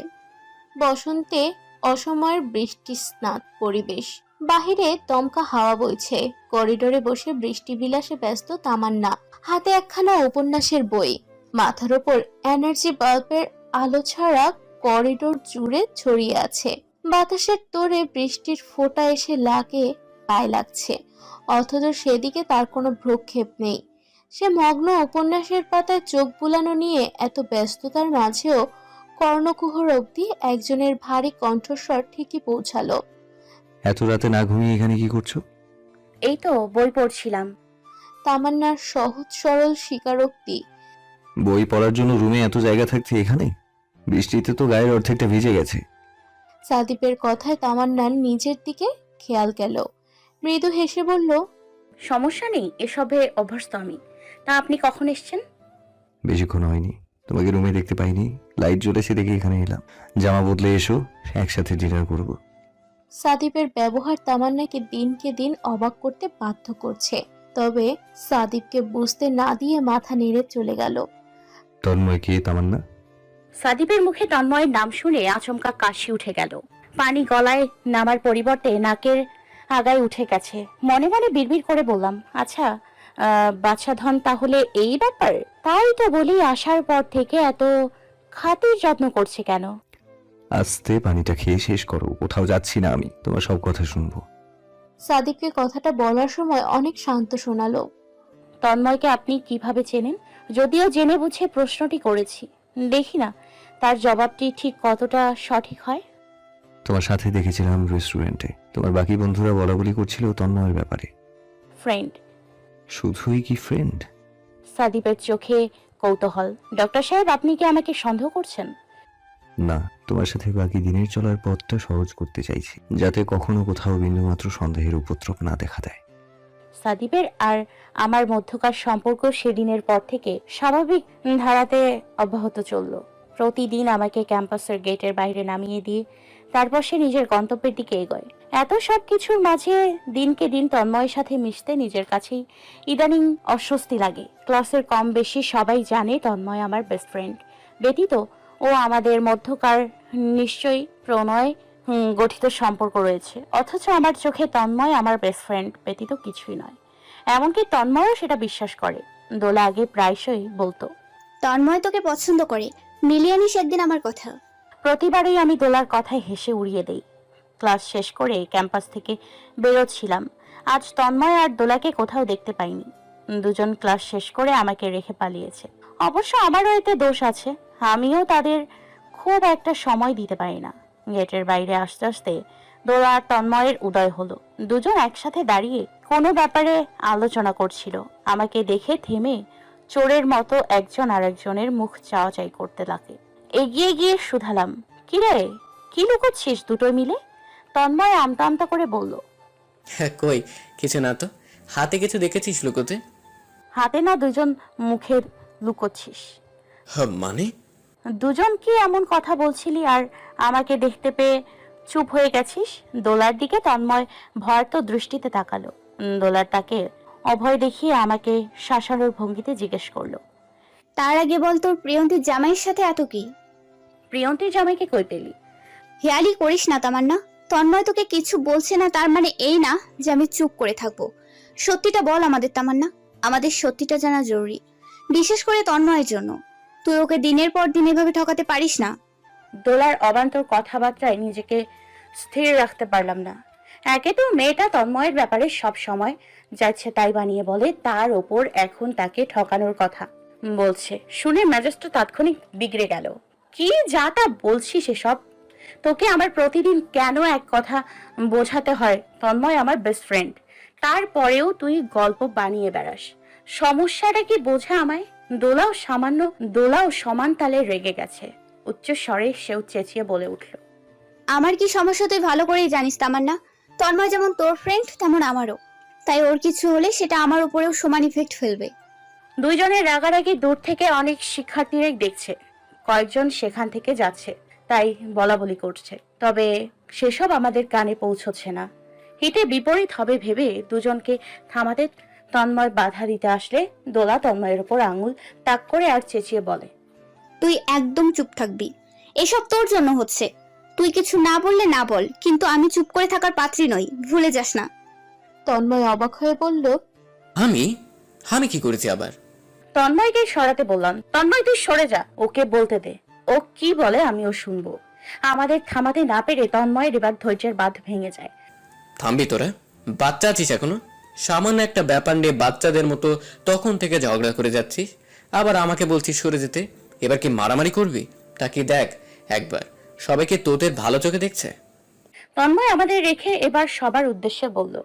বসন্তে অসময়ের বৃষ্টি স্নাত পরিবেশ, বাহিরে দমকা হাওয়া বইছে। করিডোরে বসে বৃষ্টি বিলাসে ব্যস্ত তামান্না, হাতে একখানা উপন্যাসের বই। মাথার ওপর এনার্জি বাল্বের আলো ছাড়া করিডোর জুড়ে ছড়িয়ে আছে। বাতাসের তোড়ে বৃষ্টির ফোঁটা এসে লাগে, গায়ে লাগছে, অথচ সেদিকে তার কোনো ভ্রুক্ষেপ নেই। সে মগ্ন উপন্যাসের পাতায় চোখ বুলানো নিয়ে এত ব্যস্ততার মাঝেও কর্ণকুহর অবধি একজনের ভারী কণ্ঠস্বর ঠিকই পৌঁছালো। এত রাতে না ঘুমিয়ে এখানে কি করছো? এই তো বই পড়ছিলাম। তামান্নার সহজ সরল স্বীকারোক্তি। বই পড়ার জন্য রুমে এত জায়গা থাকতে এখানে? বৃষ্টিতে তো গায়ের অর্ধেকটা ভিজে গেছে। সাদীপের কথায় তামান্নার নিজের দিকে খেয়াল গেল। মৃদু হেসে বলল, সমস্যা নেই, এসবে অভ্যস্ত আমি। তা আপনি কখন এসেছেন? বেশিক্ষণ হয়নি, তোমাকে রুমে দেখতে পাইনি, লাইট জ্বলেছে দেখে এখানে এলাম। জামা বদলে এসো, একসাথে ডিনার করব। সাদীপের ব্যবহার তামান্নাকে দিনকে দিন অবাক করতে বাধ্য করছে, তবে সাদীপকে বুঝতে না দিয়ে মাথা নেড়ে চলে গেল। তন্ময় কে তামান্না? সাদীপের মুখে তন্ময়ের নাম শুনে আচমকা কাশি উঠে গেল। পানি গলায় নামার পরিবর্তে নাকের আগায় উঠে গেছে। মনে মনে বিড়বিড় করে বললাম, আচ্ছা বাচ্চাধন, তাহলে এই ব্যাপার? তাই তো বলি আসার পর থেকে এত খাতির যত্ন করছে কেন? আস্তে পানিটা খেয়ে শেষ করো, কোথাও যাচ্ছি না আমি, তোমার সব কথা শুনবো। সাদীপকে কথাটা বলার সময় অনেক শান্ত শোনালো। তন্ময়কে আপনি কিভাবে চেনেন? যদিও জেনে বুঝে প্রশ্নটি করেছি, দেখি না তার জবাবটি ঠিক কতটা সঠিক হয়। তোমার সাথে দেখেছিলাম রেস্টুরেন্টে, তোমার বাকি বন্ধুরা বলা বলি করছিল তন্ময়ের ব্যাপারে। ফ্রেন্ড। শুধুই কি ফ্রেন্ড? সাদীপের চোখে কৌতূহল। ডক্টর সাহেব, আপনি কি আমাকে সন্দেহ করছেন? না, তোমার সাথে বাকি দিনের চলার পথটা সহজ করতে চাইছি, যাতে কখনো কোথাও বিন্দুমাত্র সন্দেহের উপদ্রব না দেখা দেয়। সাদীপের আর আমার মধ্যকার সম্পর্ক সেদিনের পর থেকে স্বাভাবিক ধারাতে অব্যাহত চলল। প্রতিদিন আমাকে ক্যাম্পাসের গেটের বাইরে নামিয়ে দিয়ে তারপর সে নিজের গন্তব্যের দিকে এগোয়। এত সব কিছুর মাঝে দিনকে দিন তন্ময়ের সাথে মিশতে নিজের কাছেই ইদানিং অস্বস্তি লাগে। ক্লাসের কম বেশি সবাই জানে তন্ময় আমার বেস্ট ফ্রেন্ড ব্যতীত ও আমাদের মধ্যকার নিশ্চয়ই প্রণয় গঠিত সম্পর্ক রয়েছে, অথচ আমার চোখে তন্ময় আমার বেস্ট ফ্রেন্ড ব্যতীত কিছুই নয়। এমনকি তন্ময়ও সেটা বিশ্বাস করে। দোলা আগে প্রায়শই বলতো, তন্ময় তোকে পছন্দ করে, মিলিয়ে নিস একদিন আমার কথা। প্রতিবারই আমি দোলার কথায় হেসে উড়িয়ে দেই। ক্লাস শেষ করে ক্যাম্পাস থেকে বেরোচ্ছিলাম। আজ তন্ময় আর দোলাকে কোথাও দেখতে পাইনি। দুজন ক্লাস শেষ করে আমাকে রেখে পালিয়েছে। অবশ্য আমারও এতে দোষ আছে, আমিও তাদের খুব একটা সময় দিতে পারি না। গেটের বাইরে আসতে আসতে দোলা আর তন্ময়ের উদয় হলো। দুজন একসাথে দাঁড়িয়ে কোনো ব্যাপারে আলোচনা করছিল। আমাকে দেখে থেমে চোরের মতো একজন আরেকজনের মুখ চাওয়াচাই করতে লাগে। এগিয়ে গিয়ে শুধালাম, কিরে, কি লুকোচ্ছিস দুটোই মিলে? তন্ময় আমতা আমতা করে বলল, কই কিছু না তো, হাতে কিছু দেখেছিস লুকোতে? হাতে না, দুজন মুখের লুকোচ্ছিস। মানে? দুজন কি এমন কথা বলছিলি আর আমাকে দেখতে পেয়ে চুপ হয়ে গেছিস? দোলার দিকে তন্ময় ভয়ার্ত দৃষ্টিতে তাকালো। দোলার তাকে অভয় দেখিয়ে আমাকে শাসানোর ভঙ্গিতে জিজ্ঞেস করলো, তার আগে বল, তোর প্রিয়ন্তীর জামাইয়ের সাথে এত কি? প্রিয়ন্তীর জামাইকে কই পেলি? হেয়ালি করিস না তামান্না। তন্ময় তোকে কিছু বলছে না তার মানে এই না যে আমি চুপ করে থাকবো। সত্যিটা বল আমাদের তামান্না, আমাদের সত্যিটা জানা জরুরি, বিশেষ করে তন্ময়ের জন্য। তুই ওকে দিনের পর দিন এভাবে ঠকাতে পারিস না। দোলার অবান্তর কথাবার্তায় নিজেকে স্থির রাখতে পারলাম না। একে তো মেয়েটা তন্ময়ের ব্যাপারে সব সময় যাচ্ছে তাই বানিয়ে বলে, তার ওপর এখন তাকে ঠকানোর কথা বলছে। শুনে মেজাজটা তাৎক্ষণিক বিগড়ে গেল। কি যা তা বলছিস এসব? তোকে আমার প্রতিদিন কেন এক কথা বোঝাতে হয়? তন্ময় আমার বেস্ট ফ্রেন্ড, তারপরেও তুই গল্প বানিয়ে বেড়াস। সমস্যাটা কি বোঝা আমায়? দোলাও সমান তালে রেগে গেছে। উচ্চ স্বরে সেও চেঁচিয়ে বলে উঠল, আমার কি সমস্যা তুই ভালো করেই জানিস তামান্না। তন্ময় যেমন তোর ফ্রেন্ড তেমন আমারও, তাই ওর কিছু হলে সেটা আমার উপরেও সমান ইফেক্ট ফেলবে। দুইজনের রাগারাগি দূর থেকে অনেক শিক্ষার্থীরাই দেখছে। কয়েকজন সেখান থেকে যাচ্ছে, তাই বলাবলি করছে। তবে সেসব আমাদের কানে পৌঁছচ্ছে না। হিতে বিপরীত হবে ভেবে দুজনকে থামাতে তন্ময় বাধা দিতে আসলে দোলা তন্ময়ের উপর আঙুল তাক করে আর চেঁচিয়ে বলে, তুই একদম চুপ থাকবি, এসব তোর জন্য হচ্ছে। তুই কিছু না বললে না বল, কিন্তু আমি চুপ করে থাকার পাত্রী নই, ভুলে যাস না। তন্ময় অবাক হয়ে বলল, আমি আমি কি করেছি আবার? তন্ময়কে সরাতে বললাম, তন্ময় তুই সরে যা, ওকে বলতে দে, ও কি বলে আমিও শুনবো। আমাদের থামাতে না পেরে তন্ময়ের এবার ধৈর্যের বাঁধ ভেঙে যায়। থামবি তোরা? বাচ্চা আছিস এখনো? সামান্য একটা ব্যাপার নিয়ে বাচ্চাদের মতো তখন থেকে ঝগড়া করে যাচ্ছিস, আবার আমাকে বলছিস সরে যেতে। এবার কি মারামারি করবি? তাকে দেখ একবার, সবাইকে তোদের ভালো চোখে দেখছে। তন্ময় আমাদের রেখে এবার সবার উদ্দেশ্যে বলল,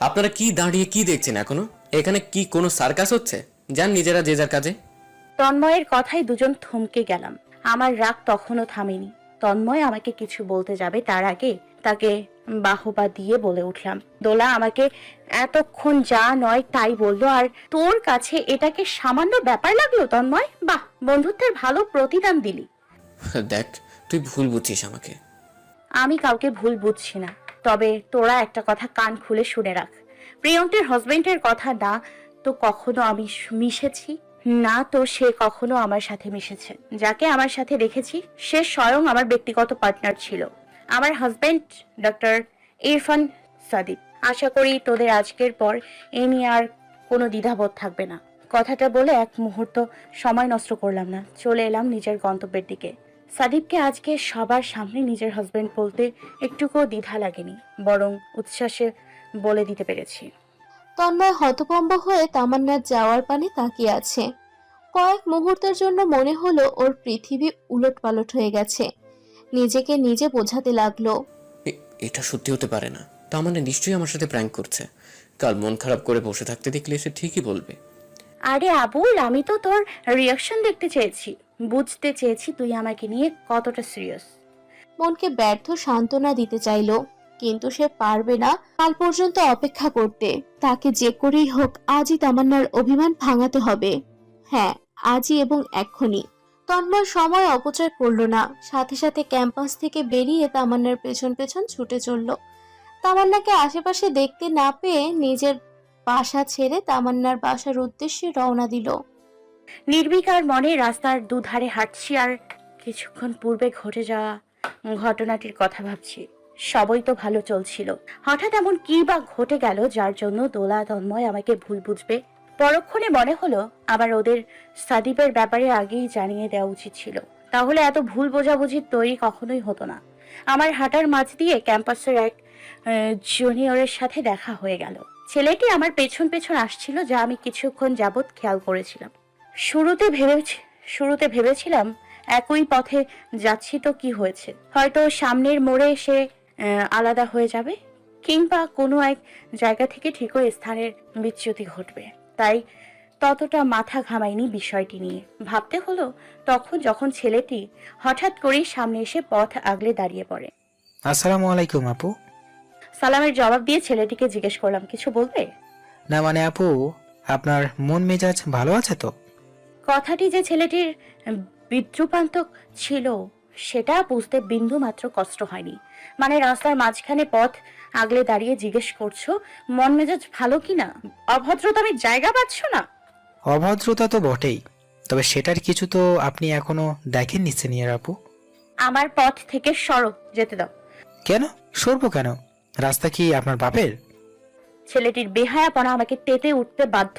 আপনারা কি দাঁড়িয়ে কি দেখছেন এখনো? এখানে কি কোনো সার্কাস হচ্ছে? যান নিজেরা যে যার কাজে। তন্ময়ের কথায় দুজন থমকে গেলাম। আমার রাগ তখনও থামেনি। তন্ময় আমাকে কিছু বলতে যাবে তার আগে তাকে বাহবা দিয়ে বলে উঠলাম, দোলা আমাকে এতক্ষণ যা নয় তাই বললো, আর তোর কাছে এটাকে সামান্য ব্যাপার লাগলো? তন্ময়, বাহ, বন্ধুত্বের ভালো প্রতিদান দিলি। দেখ, তুই ভুল বুঝছিস আমাকে। আমি কাউকে ভুল বুঝছি না, তবে তোরা একটা কথা কান খুলে শুনে রাখ। প্রিয়ন্তের হাজবেন্ডের কথা না তো কখনো আমি মিশেছি, না তো সে কখনো আমার সাথে মিশেছে। যাকে আমার সাথে রেখেছি সে স্বয়ং আমার ব্যক্তিগত পার্টনার ছিল, আমার হাজবেন্ড ডক্টর ইরফান সাদিক। আশা করি তোদের আজকের পর এ নিয়ে আর কোনো দ্বিধাবোধ থাকবে না। কথাটা বলে এক মুহূর্ত সময় নষ্ট করলাম না, চলে এলাম নিজের গন্তব্যের দিকে। সাদিবকে আজকে সবার সামনে নিজের হাজবেন্ড বলতে একটুকুও দ্বিধা লাগেনি, বরং উচ্ছ্বাসে বলে দিতে পেরেছি। তন্ময় হতভম্ব হয়ে তামান্নার যাওয়ার পানে তাকিয়ে আছে। কয়েক মুহূর্তের জন্য মনে হলো ওর পৃথিবী উলটপালট হয়ে গেছে। নিজেকে নিজে বোঝাতে লাগলো, এটা সত্যি হতে পারে না। তা মানে নিশ্চয়ই আমার সাথে প্র্যাঙ্ক করছে। কাল মন খারাপ করে বসে থাকতে দেখলে সে ঠিকই বলবে। আরে আবুল, আমি তো তোর রিয়াকশন দেখতে চেয়েছি, বুঝতে চেয়েছি তুই আমাকে নিয়ে কতটা সিরিয়াস। মনকে ব্যর্থ সান্ত্বনা দিতে চাইলো, কিন্তু সে পারবে না কাল পর্যন্ত অপেক্ষা করতে। তাকে যে করেই হোক আজই তামান্নার অভিমান ভাঙাতে হবে। হ্যাঁ, আজই এবং এক্ষুনি। তন্ময় সময় অপচয় করলো না, সাথে সাথে ক্যাম্পাস থেকে বেরিয়ে তামান্নার পেছন পেছন ছুটে চলল। তামান্নাকে আশেপাশে দেখতে না পেয়ে নিজের বাসা ছেড়ে তামান্নার বাসার উদ্দেশ্যে রওনা দিল। নির্বিকার মনে রাস্তার দুধারে হাঁটছি আর কিছুক্ষণ পূর্বে ঘটে যাওয়া ঘটনাটির কথা ভাবছি। সবই তো ভালো চলছিল, হঠাৎ এমন কি বা ঘটে গেল যার জন্য দোলা তন্ময় আমাকে ভুল বুঝবে। পরক্ষণে মনে হলো আবার ওদের সাদিপের ব্যাপারে আগেই জানিয়ে দেওয়া উচিত ছিল, তাহলে এত ভুল বোঝাবুঝির তৈরি কখনোই হতো না। আমার হাঁটার মাঝ দিয়ে ক্যাম্পাসের এক জুনিয়রের সাথে দেখা হয়ে গেল। ছেলেটি আমার পেছন পেছন আসছিল, যা আমি কিছুক্ষণ যাবৎ খেয়াল করেছিলাম। শুরুতে ভেবেছিলাম একই পথে যাচ্ছি তো কি হয়েছে, হয়তো সামনের মোড়ে এসে আলাদা হয়ে যাবে, কিংবা কোনো এক জায়গা থেকে ঠিকই স্থানের বিচ্যুতি ঘটবে। তাই ততটা মাথা ঘামাইনি বিষয়টি নিয়ে। ভাবতে হলো তখন যখন ছেলেটি হঠাৎ করেই সামনে এসে পথ আগলে দাঁড়িয়ে পড়ে। আসসালামু আলাইকুম আপু। সালামের জবাব দিয়ে ছেলেটিকে জিজ্ঞেস করলাম, কিছু বলবে? না মানে আপু, আপনার মন মেজাজ ভালো আছে তো? কথাটি যে ছেলেটির বিদ্রুপান্তক ছিল সেটা বুঝতে বিন্দু মাত্র কষ্ট হয়নি। মানে রাস্তার মাঝখানে পথ আগলে দাঁড়িয়ে জিজ্ঞেস করছো মন মেজাজ ভালো কিনা? অভদ্রতা আমি জায়গা পাচ্ছ না? অভদ্রতা তো বটেই, তবে সেটার কিছু তো আপনি এখনো দেখেননি সিনিয়র আপু। আমার পথ থেকে সরো, যেতে দাও। কেন সরবো কেন? রাস্তা কি আপনার বাপের? ছেলেটির বেহায়াপনা আমাকে তেতে উঠতে বাধ্য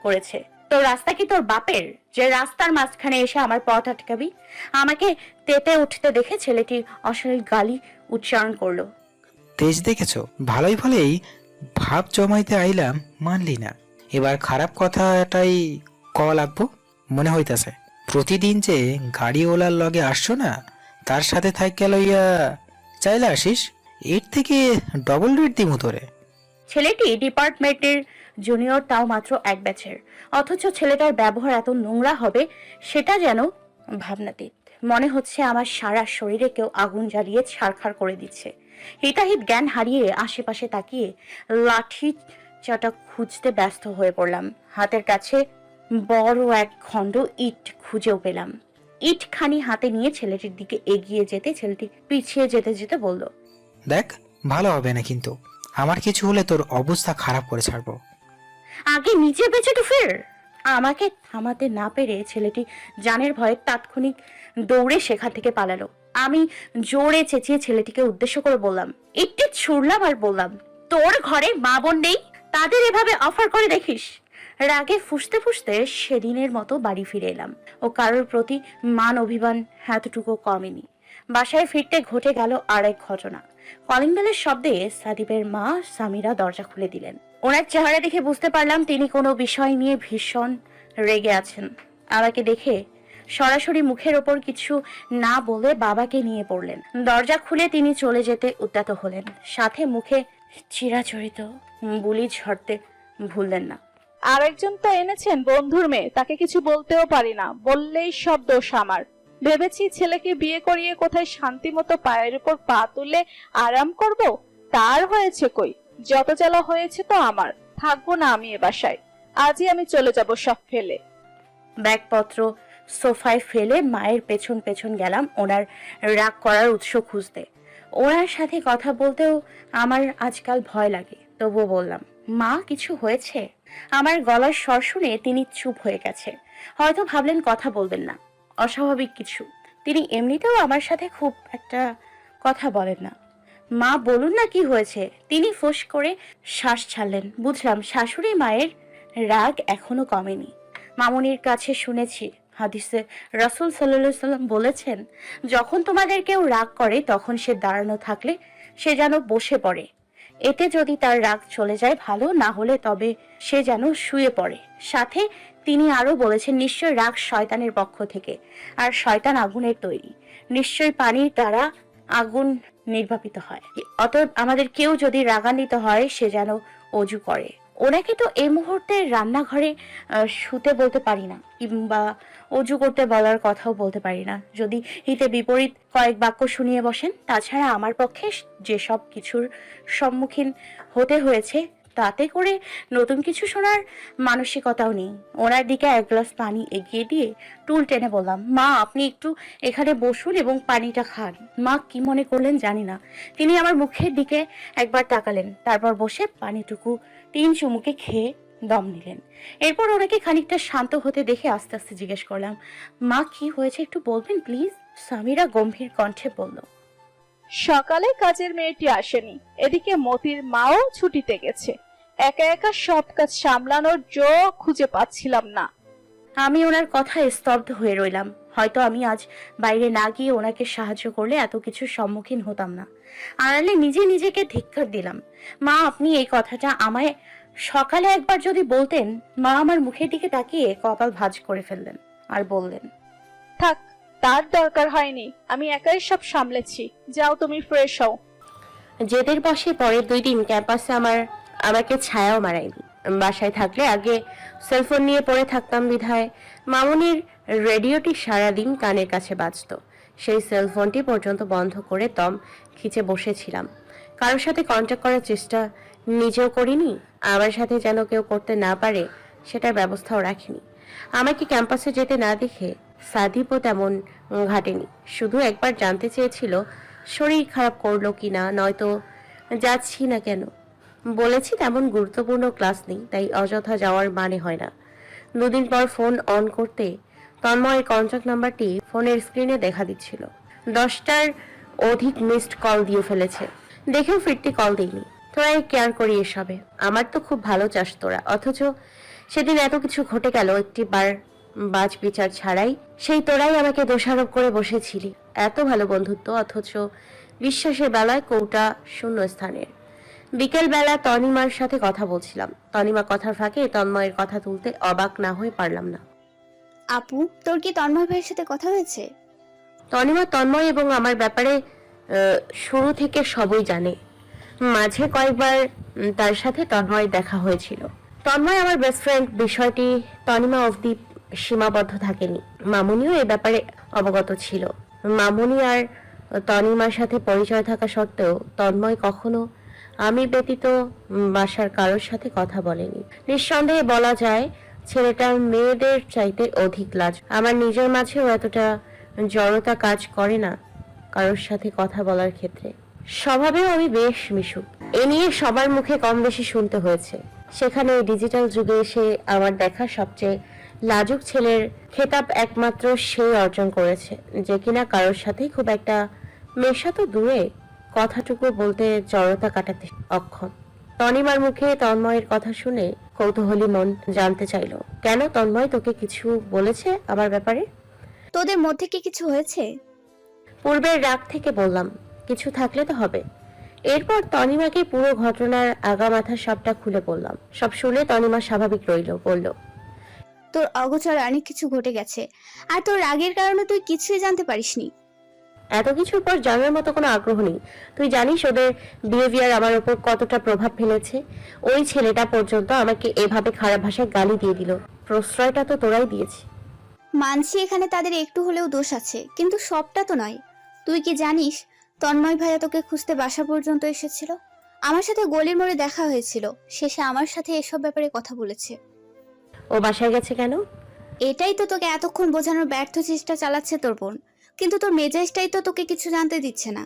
করেছে। তোর রাস্তা কি তোর বাপের, যে রাস্তার মাঝখানে এসে আমার পথ আটকাবি? আমাকে তেতে উঠতে দেখে ছেলেটি অশ্লীল গালি উচ্চারণ করলো। তেজ দেখেছো? ভালোই ভালোই ভাব জমাইতে আইলাম, মানলি না। এবার খারাপ কথাটাই কওয়া লাগবো মনে হইতাছে। প্রতিদিন যে গাড়িওয়ালার লগে আসছো না, তার সাথে থাইকা লইয়া চাইলে আসিস, এর থেকে ডবল রেট দিমু তোরে। ছেলেটি ডিপার্টমেন্টের জুনিয়র, তাও মাত্র এক ব্যাচের, অথচ ছেলেটার ব্যবহার এত নোংরা হবে সেটা যেন ভাবনাতীত। মনে হচ্ছে আমার সারা শরীরে কেউ আগুন জ্বালিয়ে ছারখার করে দিচ্ছে। হিতাহিত জ্ঞান হারিয়ে আশেপাশে তাকিয়ে লাঠি চাটা খুঁজতে ব্যস্ত হয়ে পড়লাম। হাতের কাছে বড় এক খণ্ড ইট খুঁজেও পেলাম। ইট খানি হাতে নিয়ে ছেলেটির দিকে এগিয়ে যেতে ছেলেটি পিছিয়ে যেতে যেতে বলল, দেখ ভালো হবে না কিন্তু, আমার কিছু হলে তোর অবস্থা খারাপ করে ছাড়বো। আগে নিচে বেঁচে তো ফের। আমাকে থামাতে না পেরে ছেলেটি জানের ভয়ে তাৎক্ষণিক দৌড়ে সেখান থেকে পালালো। আমি জোরে চেঁচিয়ে ছেলেটিকে উদ্দেশ্য করে বললাম, একটু ছুড়লাম আর বললাম, তোর ঘরে মা বোন নেই, তাদের এভাবে অফার করে দেখিস? রাগে ফুঁসতে ফুঁসতে সেদিনের মতো বাড়ি ফিরে এলাম। ও কারোর প্রতি মান অভিমান এতটুকু কমেনি। বাসায় ফিরতে ঘটে গেল আর এক ঘটনা। কলিং বেলের শব্দে সাদিবের মা সামিরা দরজা খুলে দিলেন। ওনার চেহারা দেখে বুঝতে পারলাম তিনি কোনো বিষয় নিয়ে ভীষণ রেগে আছেন। আমাকে দেখে সরাসরি মুখের ওপর কিছু না বলে বাবাকে নিয়ে পড়লেন। দরজা খুলে তিনি চলে যেতে উদ্যত হলেন, সাথে মুখে চিরাচরিত বুলি ঝরতে ভুললেন না। আরেকজন তো এনেছেন বন্ধুর মেয়ে, তাকে কিছু বলতেও পারি না, বললেই সব দোষ আমার। ভেবেছি ছেলেকে বিয়ে করিয়ে কোথায় শান্তি মতো পায়ের উপর পা তুলে আরাম করব, তার হয়েছে কই? যত জ্বালা হয়েছে তো আমার, থাকবো না আমি এ বাসায়। আজই আমি চলে যাব সব ফেলে। ব্যাগপত্র সোফায় ফেলে মায়ের পেছন পেছন গেলাম ওনার রাগ করার উৎস খুঁজতে। ওনার সাথে কথা বলতেও আমার আজকাল ভয় লাগে, তবুও বললাম, মা কিছু হয়েছে? আমার গলার স্বর শুনে তিনি চুপ হয়ে গেছে। হয়তো ভাবলেন কথা বলবেন না, অস্বাভাবিক কিছু। তিনি এমনিতেও আমার সাথে খুব একটা কথা বলেন না। মা বলুন না কি হয়েছে। তিনি ফোঁস করে শ্বাস ছাড়লেন। বুঝলাম শাশুড়ি মায়ের রাগ এখনো কমেনি। মামুনির কাছে শুনেছি হাদিসে রাসূল সাল্লাল্লাহু আলাইহি সাল্লাম বলেছেন, যখন তোমাদের কেউ রাগ করে তখন সে দাঁড়ানো থাকলে সে যেন বসে পড়ে। এতে যদি তার রাগ চলে যায় ভালো, না হলে তবে সে যেন শুয়ে পড়ে। সাথে তিনি আরো বলেছেন, নিশ্চয় রাগ শয়তানের পক্ষ থেকে, আর শয়তান আগুনের তৈরি। নিশ্চয় পানির দ্বারা আগুন নির্বাপিত হয়। অতএব আমাদের কেউ যদি রাগান্বিত হয় সে যেন অজু করে। ওনাকে তো এই মুহূর্তে রান্নাঘরে শুতে বলতে পারি না, কিংবা অজু করতে বলার কথাও বলতে পারি না, যদি হিতে বিপরীত কয়েক বাক্য শুনিয়ে বসেন। তাছাড়া আমার পক্ষে যেসব কিছুর সম্মুখীন হতে হয়েছে তাতে করে নতুন কিছু শোনার মানসিকতাও নেই। ওনার দিকে এক গ্লাস পানি এগিয়ে দিয়ে টুল টেনে বললাম, মা আপনি একটু এখানে বসুন এবং পানিটা খান। মা কি মনে করলেন জানি না, তিনি আমার মুখের দিকে একবার তাকালেন, তারপর বসে পানিটুকু 3 চুমুকে খেয়ে দম নিলেন। এরপর ওনাকে খানিকটা শান্ত হতে দেখে আস্তে আস্তে জিজ্ঞেস করলাম, মা কি হয়েছে একটু বলবেন প্লিজ? সামিরা গম্ভীর কণ্ঠে বলল, সকালে কাজের মেয়েটি আসেনি, এদিকে মতির মাও ছুটিতে গেছে। একা একা সব কাজ সামলানোর জো খুঁজে পাচ্ছিলাম না। আমি ওনার কথায় স্তব্ধ হয়ে রইলাম। হয়তো আমি আজ বাইরে না গিয়ে ওনাকে সাহায্য করলে এত কিছুর সম্মুখীন হতাম না। আড়ালে নিজে নিজেকে ধিক্কার দিলাম। মা, আপনি এই কথাটা আমায় সকালে একবার যদি বলতেন। মা আমার মুখের দিকে তাকিয়ে কপাল ভাঁজ করে ফেললেন আর বললেন, থাক, তার দরকার হয়নি, আমি একাই সব সামলেছি। যাও, তুমি ফ্রেশ হও। জেদের বসে পরের 2 দিন ক্যাম্পাসে আমাকে ছায়াও মারায়নি। বাসায় থাকলে আগে সেলফোন নিয়ে পড়ে থাকতাম বিধায় মামুনির রেডিওটি সারাদিন কানের কাছে বাজতো। সেই সেলফোনটি পর্যন্ত বন্ধ করে দম খিচে বসেছিলাম। কারোর সাথে কন্ট্যাক্ট করার চেষ্টা নিজেও করিনি, আমার সাথে যেন কেউ করতে না পারে সেটার ব্যবস্থাও রাখিনি। আমাকে ক্যাম্পাসে যেতে না দেখে সাদিপও তেমন ঘাটেনি। শুধু একবার জানতে চেয়েছিল শরীর খারাপ করলো কিনা, নয়তো যাচ্ছি না কেন। বলেছি তেমন গুরুত্বপূর্ণ ক্লাস নেই, তাই অযথা যাওয়ার মানে হয় না। 2 দিন পর ফোন অন করতে তন্ময়ের কন্ট্যাক্ট নাম্বারটি ফোনের স্ক্রিনে দেখা দিচ্ছিল। 10টার অধিক মিসড কল দিয়ে ফেলেছে। দেখেও ফিরতি কল দিইনি। তোরাই কেয়ার করি এসবে, আমার তো খুব ভালো চাস তোরা। অথচ সেদিন এত কিছু ঘটে গেল একটি বার বাজ বিচার ছাড়াই। সেই তোরাই আমাকে দোষারোপ করে বসেছিলি। এত ভালো বন্ধুত্ব, অথচ বিশ্বাসের বেলায় কৌটা শূন্য স্থানের। বিকেল বেলা তনিমার সাথে কথা বলছিলাম। তনিমা কথার ফাঁকে তন্ময়ের কথা তুলতে অবাক না হয়ে পারলাম না। আপু, তোর কি তন্ময় ভাইয়ের সাথে কথা হয়েছে? তনিমা তন্ময় এবং আমার ব্যাপারে শুরু থেকে সবই জানে। মাঝে কয়েকবার তার সাথে তন্ময় দেখা হয়েছিল। তন্ময় আমার বেস্ট ফ্রেন্ড, বিষয়টি তনিমা অবধি সীমাবদ্ধ থাকেনি। মামুনিও এ ব্যাপারে অবগত ছিল। মামুনি আর তনিমার সাথে পরিচয় থাকা সত্ত্বেও তন্ময় কখনো আমি ব্যতীত বাসার কারোর সাথে কথা বলেনি। নিঃসন্দেহে বলা যায় ছেলেটার মেয়েদের চাইতে অধিক লাজ। আমার নিজের মাঝেও এতটা জড়তা কাজ করে না কারোর সাথে কথা বলার ক্ষেত্রে। স্বভাবেও আমি বেশ মিশুক। এ নিয়ে সবার মুখে কম বেশি শুনতে হয়েছে। সেখানে ডিজিটাল যুগে এসে আমার দেখা সবচেয়ে লাজুক ছেলের খেতাব একমাত্র সেই অর্জন করেছে, যে কিনা কারোর সাথেই খুব একটা মেশা তো দূরে, কথাটুকু বলতে জড়তা কাটাতে অক্ষম। তনিমার মুখে তন্ময়ের কথা শুনে কৌতূহলী মন জানতে চাইল, কেন তন্ময় তোকে কিছু বলেছে আমার ব্যাপারে? তোদের মধ্যে কি কিছু হয়েছে? পূর্বের রাগ থেকে বললাম, কিছু থাকলে তো হবে। এরপর তনিমাকে পুরো ঘটনার আগামাথা সবটা খুলে বললাম। সব শুনে তনিমা স্বাভাবিক রইল, বলল, তোর অগোচর অনেক কিছু ঘটে গেছে, আর তোর রাগের কারণে তুই কিছুই জানতে পারিসনি। এত কিছুর পর জানার মতো কোনো আগ্রহ নেই। তুই জানিস ওদের বিহেভিয়ার আমার উপর কতটা প্রভাব ফেলেছে। ওই ছেলেটা পর্যন্ত আমাকে এভাবে খারাপ ভাষায় গালি দিয়ে দিল। প্রশ্রয়টা তো তোরাই দিয়েছি। মানছি এখানে তাদের একটু হলেও দোষ আছে, কিন্তু সবটা তো নয়। তুই কি জানিস তন্ময় ভাইয়া তোকে খুঁজতে বাসা পর্যন্ত এসেছিল? আমার সাথে গলির মোড়ে দেখা হয়েছিল, শেষে আমার সাথে এসব ব্যাপারে কথা বলেছে। ও বাসায় গেছে কেন? এটাই তো তোকে এতক্ষণ বোঝানোর ব্যর্থ চেষ্টা চালাচ্ছে তোর বোন, কিন্তু তোর মেজাজটাই তো তোকে কিছু জানতে দিচ্ছে না।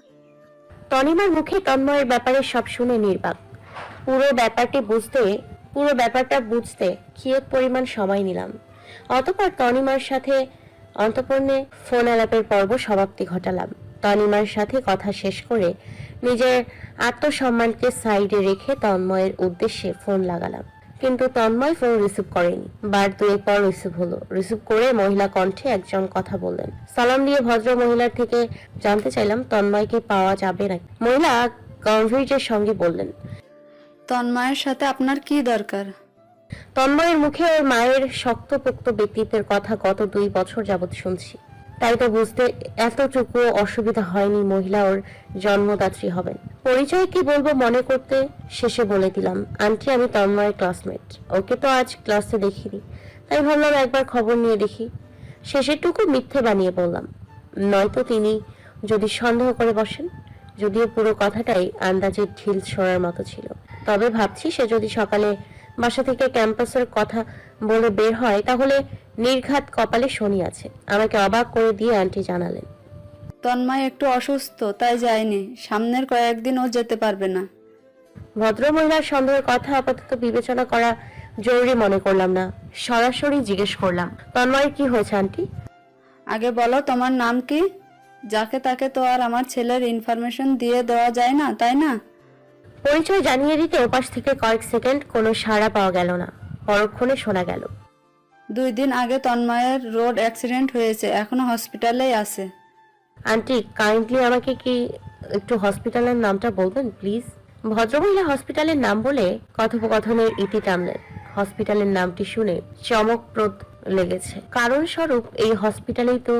তনিমার মুখে তন্ময়ের ব্যাপারে সব শুনে নির্বাক। পুরো ব্যাপারটা বুঝতে কিয়ৎ পরিমাণ সময় নিলাম। অতঃপর তনিমার সাথে অন্তঃপূর্ণে ফোন আলাপের পর্ব সমাপ্তি ঘটালাম। তনিমার সাথে কথা শেষ করে নিজের আত্মসম্মানকে সাইডে রেখে তন্ময়ের উদ্দেশ্যে ফোন লাগালাম, কিন্তু তন্ময় ফোন রিসিভ করেনি। বার 2 পর রিসিভ হলো। রিসিভ করে মহিলা কণ্ঠে একজন কথা বললেন। সালাম দিয়ে ভদ্র মহিলার থেকে জানতে চাইলাম তন্ময়কে পাওয়া যাবে নাকি। মহিলা গাম্ভীর্যের সঙ্গে বললেন, তন্ময়ের সাথে আপনার কি দরকার? তন্ময়ের মুখে ওর মায়ের শক্তপোক্ত ব্যক্তিত্বের কথা গত 2 বছর যাবৎ শুনছি, তাই তো বুঝতে এতটুকু অসুবিধা হয়নি মহিলা ওর জন্মদাত্রী হবেন। পরিচয় কি বলবো মনে করতে শেষে বলে দিলাম, আন্টি আমি তন্ময়ের ক্লাসমেট। ওকে তো আজ ক্লাসে দেখিনি, তাই ভাবলাম একবার খবর নিয়ে দেখি। শেষেরটুকু মিথ্যে বানিয়ে বললাম, নয়তো তিনি যদি সন্দেহ করে বসেন। যদিও পুরো কথাটাই আন্দাজে ঢিল ছোঁড়ার মতো ছিল। তবে ভাবছি সে যদি সকালে বাসা থেকে ক্যাম্পাসের কথা বলে বের হয়, তাহলে নির্ঘাত কপালে শনি আছে। আমাকে অবাক করে দিয়ে আন্টি জানালেন, তন্ময় একটু অসুস্থ, তাই যায়নি। সামনের কয়েকদিন ও যেতে পারবে না। ভদ্রমহিলার সন্দেহের কথা আপাতত বিবেচনা করা জরুরি মনে করলাম না। সরাসরি জিজ্ঞেস করলাম, তন্ময়ের কি হয়েছে আন্টি? আগে বলো তোমার নাম কি? যাকে তাকে তো আর আমার ছেলের ইনফরমেশন দিয়ে দেওয়া যায় না, তাই না? পরিচয় জানিয়ে দিতে ওপাশ থেকে কয়েক সেকেন্ড কোনো সাড়া পাওয়া গেল না। পরক্ষণে শোনা গেল, 2 দিন আগে তন্ময়ের রোড অ্যাক্সিডেন্ট হয়েছে, এখনো হসপিটালেই আছে। আন্টি কাইন্ডলি আমাকে কি একটু হসপিটালের নামটা বলবেন প্লিজ? ভদ্রমহিলা হসপিটালের নাম বলে কথোপকথনের ইতি টানলেন। হসপিটালের নামটি শুনে চমকপ্রদ লেগেছে, কারণ স্বরূপ এই হসপিটালেই তো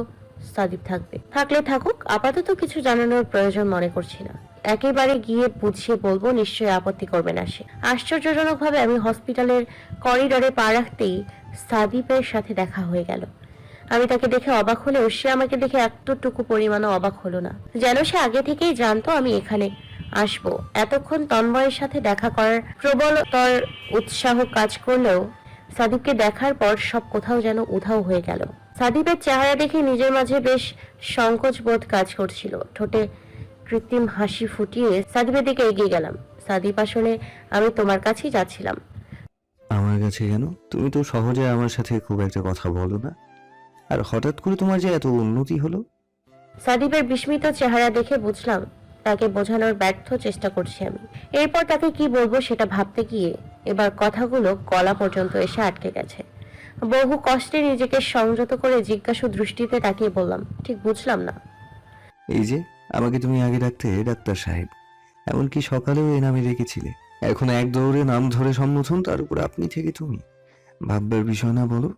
সাদিপ থাকবে। থাকলে থাকুক, আপাতত কিছু জানানোর প্রয়োজন মনে করছি না। একেবারে গিয়ে বুঝিয়ে বলবো, নিশ্চয়ই আপত্তি করবে না সে। আশ্চর্যজনকভাবে আমি হসপিটালের করিডোরে পা রাখতেই সাদিপের সাথে দেখা হয়ে গেল। আমি তাকে দেখে অবাক হলেও সে আমাকে দেখে এতটুকু পরিমাণও অবাক হলো না, যেন সে আগে থেকেই জানতো আমি এখানে আসবো। এতক্ষণ তন্ময়ের সাথে দেখা করার প্রবলতর উৎসাহ কাজ করলেও সাদিপকে দেখার পর সব কোথাও যেন উধাও হয়ে গেল। সাদিপের চেহারা দেখে নিজের মাঝে বেশ সংকোচ বোধ কাজ করছিল। ঠোঁটে কৃত্রিম হাসি ফুটিয়ে সাদিপের দিকে এগিয়ে গেলাম। সাদিপ, আসলে আমি তোমার কাছেই যাচ্ছিলাম। আমার কাছে কেন? তুমি তো সহজে আমার সাথে খুব একটা কথা বলো না, আর হঠাৎ করে তোমার যে এত উন্নতি হলো। সাদিপের বিস্মিত চেহারা দেখে বুঝলাম তাকে বোঝানোর ব্যর্থ চেষ্টা করছি আমি। এরপর তাকে কি বলবো সেটা ভাবতে গিয়ে এবার কথাগুলো গলা পর্যন্ত এসে আটকে গেছে। বহু কষ্টে নিজেকে সংযত করে জিজ্ঞাসু দৃষ্টিতে তাকিয়ে বললাম, ঠিক বুঝলাম না। এই যে আমাকে তুমি আগে ডাকতে ডাক্তার সাহেব, এমনকি সকালেও এ নামে রেখেছিলে, এখন এক দৌড়ে নাম ধরে সম্বোধন, তার উপর আপনি থেকে তুমি। ভাববার বিষয় না বলো?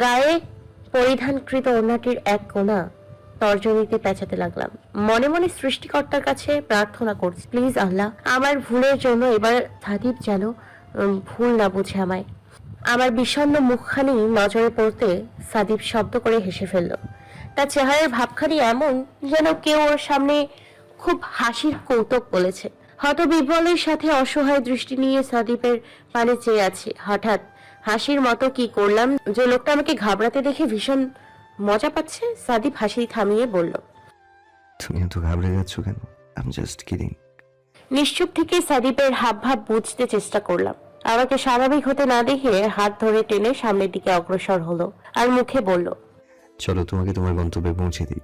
গায়ে পরিধানকৃত ওড়নাটির এক কোণা তর্জনীতে পেঁচাতে লাগলাম। মনে মনে সৃষ্টিকর্তার কাছে প্রার্থনা করছি, প্লিজ আল্লাহ, আমার ভুলের জন্য এবার সাদিপ যেন ভুল না বুঝে আমায়। আমার বিষণ্ণ মুখখানি নজরে পড়তে সাদিপ শব্দ করে হেসে ফেলল। তার চেহারার ভাবখানি এমন যেন কেউ ওর সামনে খুব হাসির কৌতুক বলেছে। হতবিহ্বলের সাথে অসহায় দৃষ্টি নিয়ে সাদিপের পানে চেয়ে আছি। হঠাৎ হাসির মতো কি করলাম যে লোকটা আমাকে ঘাবড়াতে দেখে ভীষণ মজা পাচ্ছে। সাদিপ হাসি থামিয়ে বলল, তুমি এত ঘাবড়ে যাচ্ছ কেন? I am just kidding. নিশ্চুপ থেকে সাদিপের হাবভাব বুঝতে চেষ্টা করলাম। আমাকে স্বাভাবিক হতে না দেখে হাত ধরে টেনে সামনের দিকে অগ্রসর হলো আর মুখে বলল, চলো তোমাকে তোমার গন্তব্যে পৌঁছে দিই।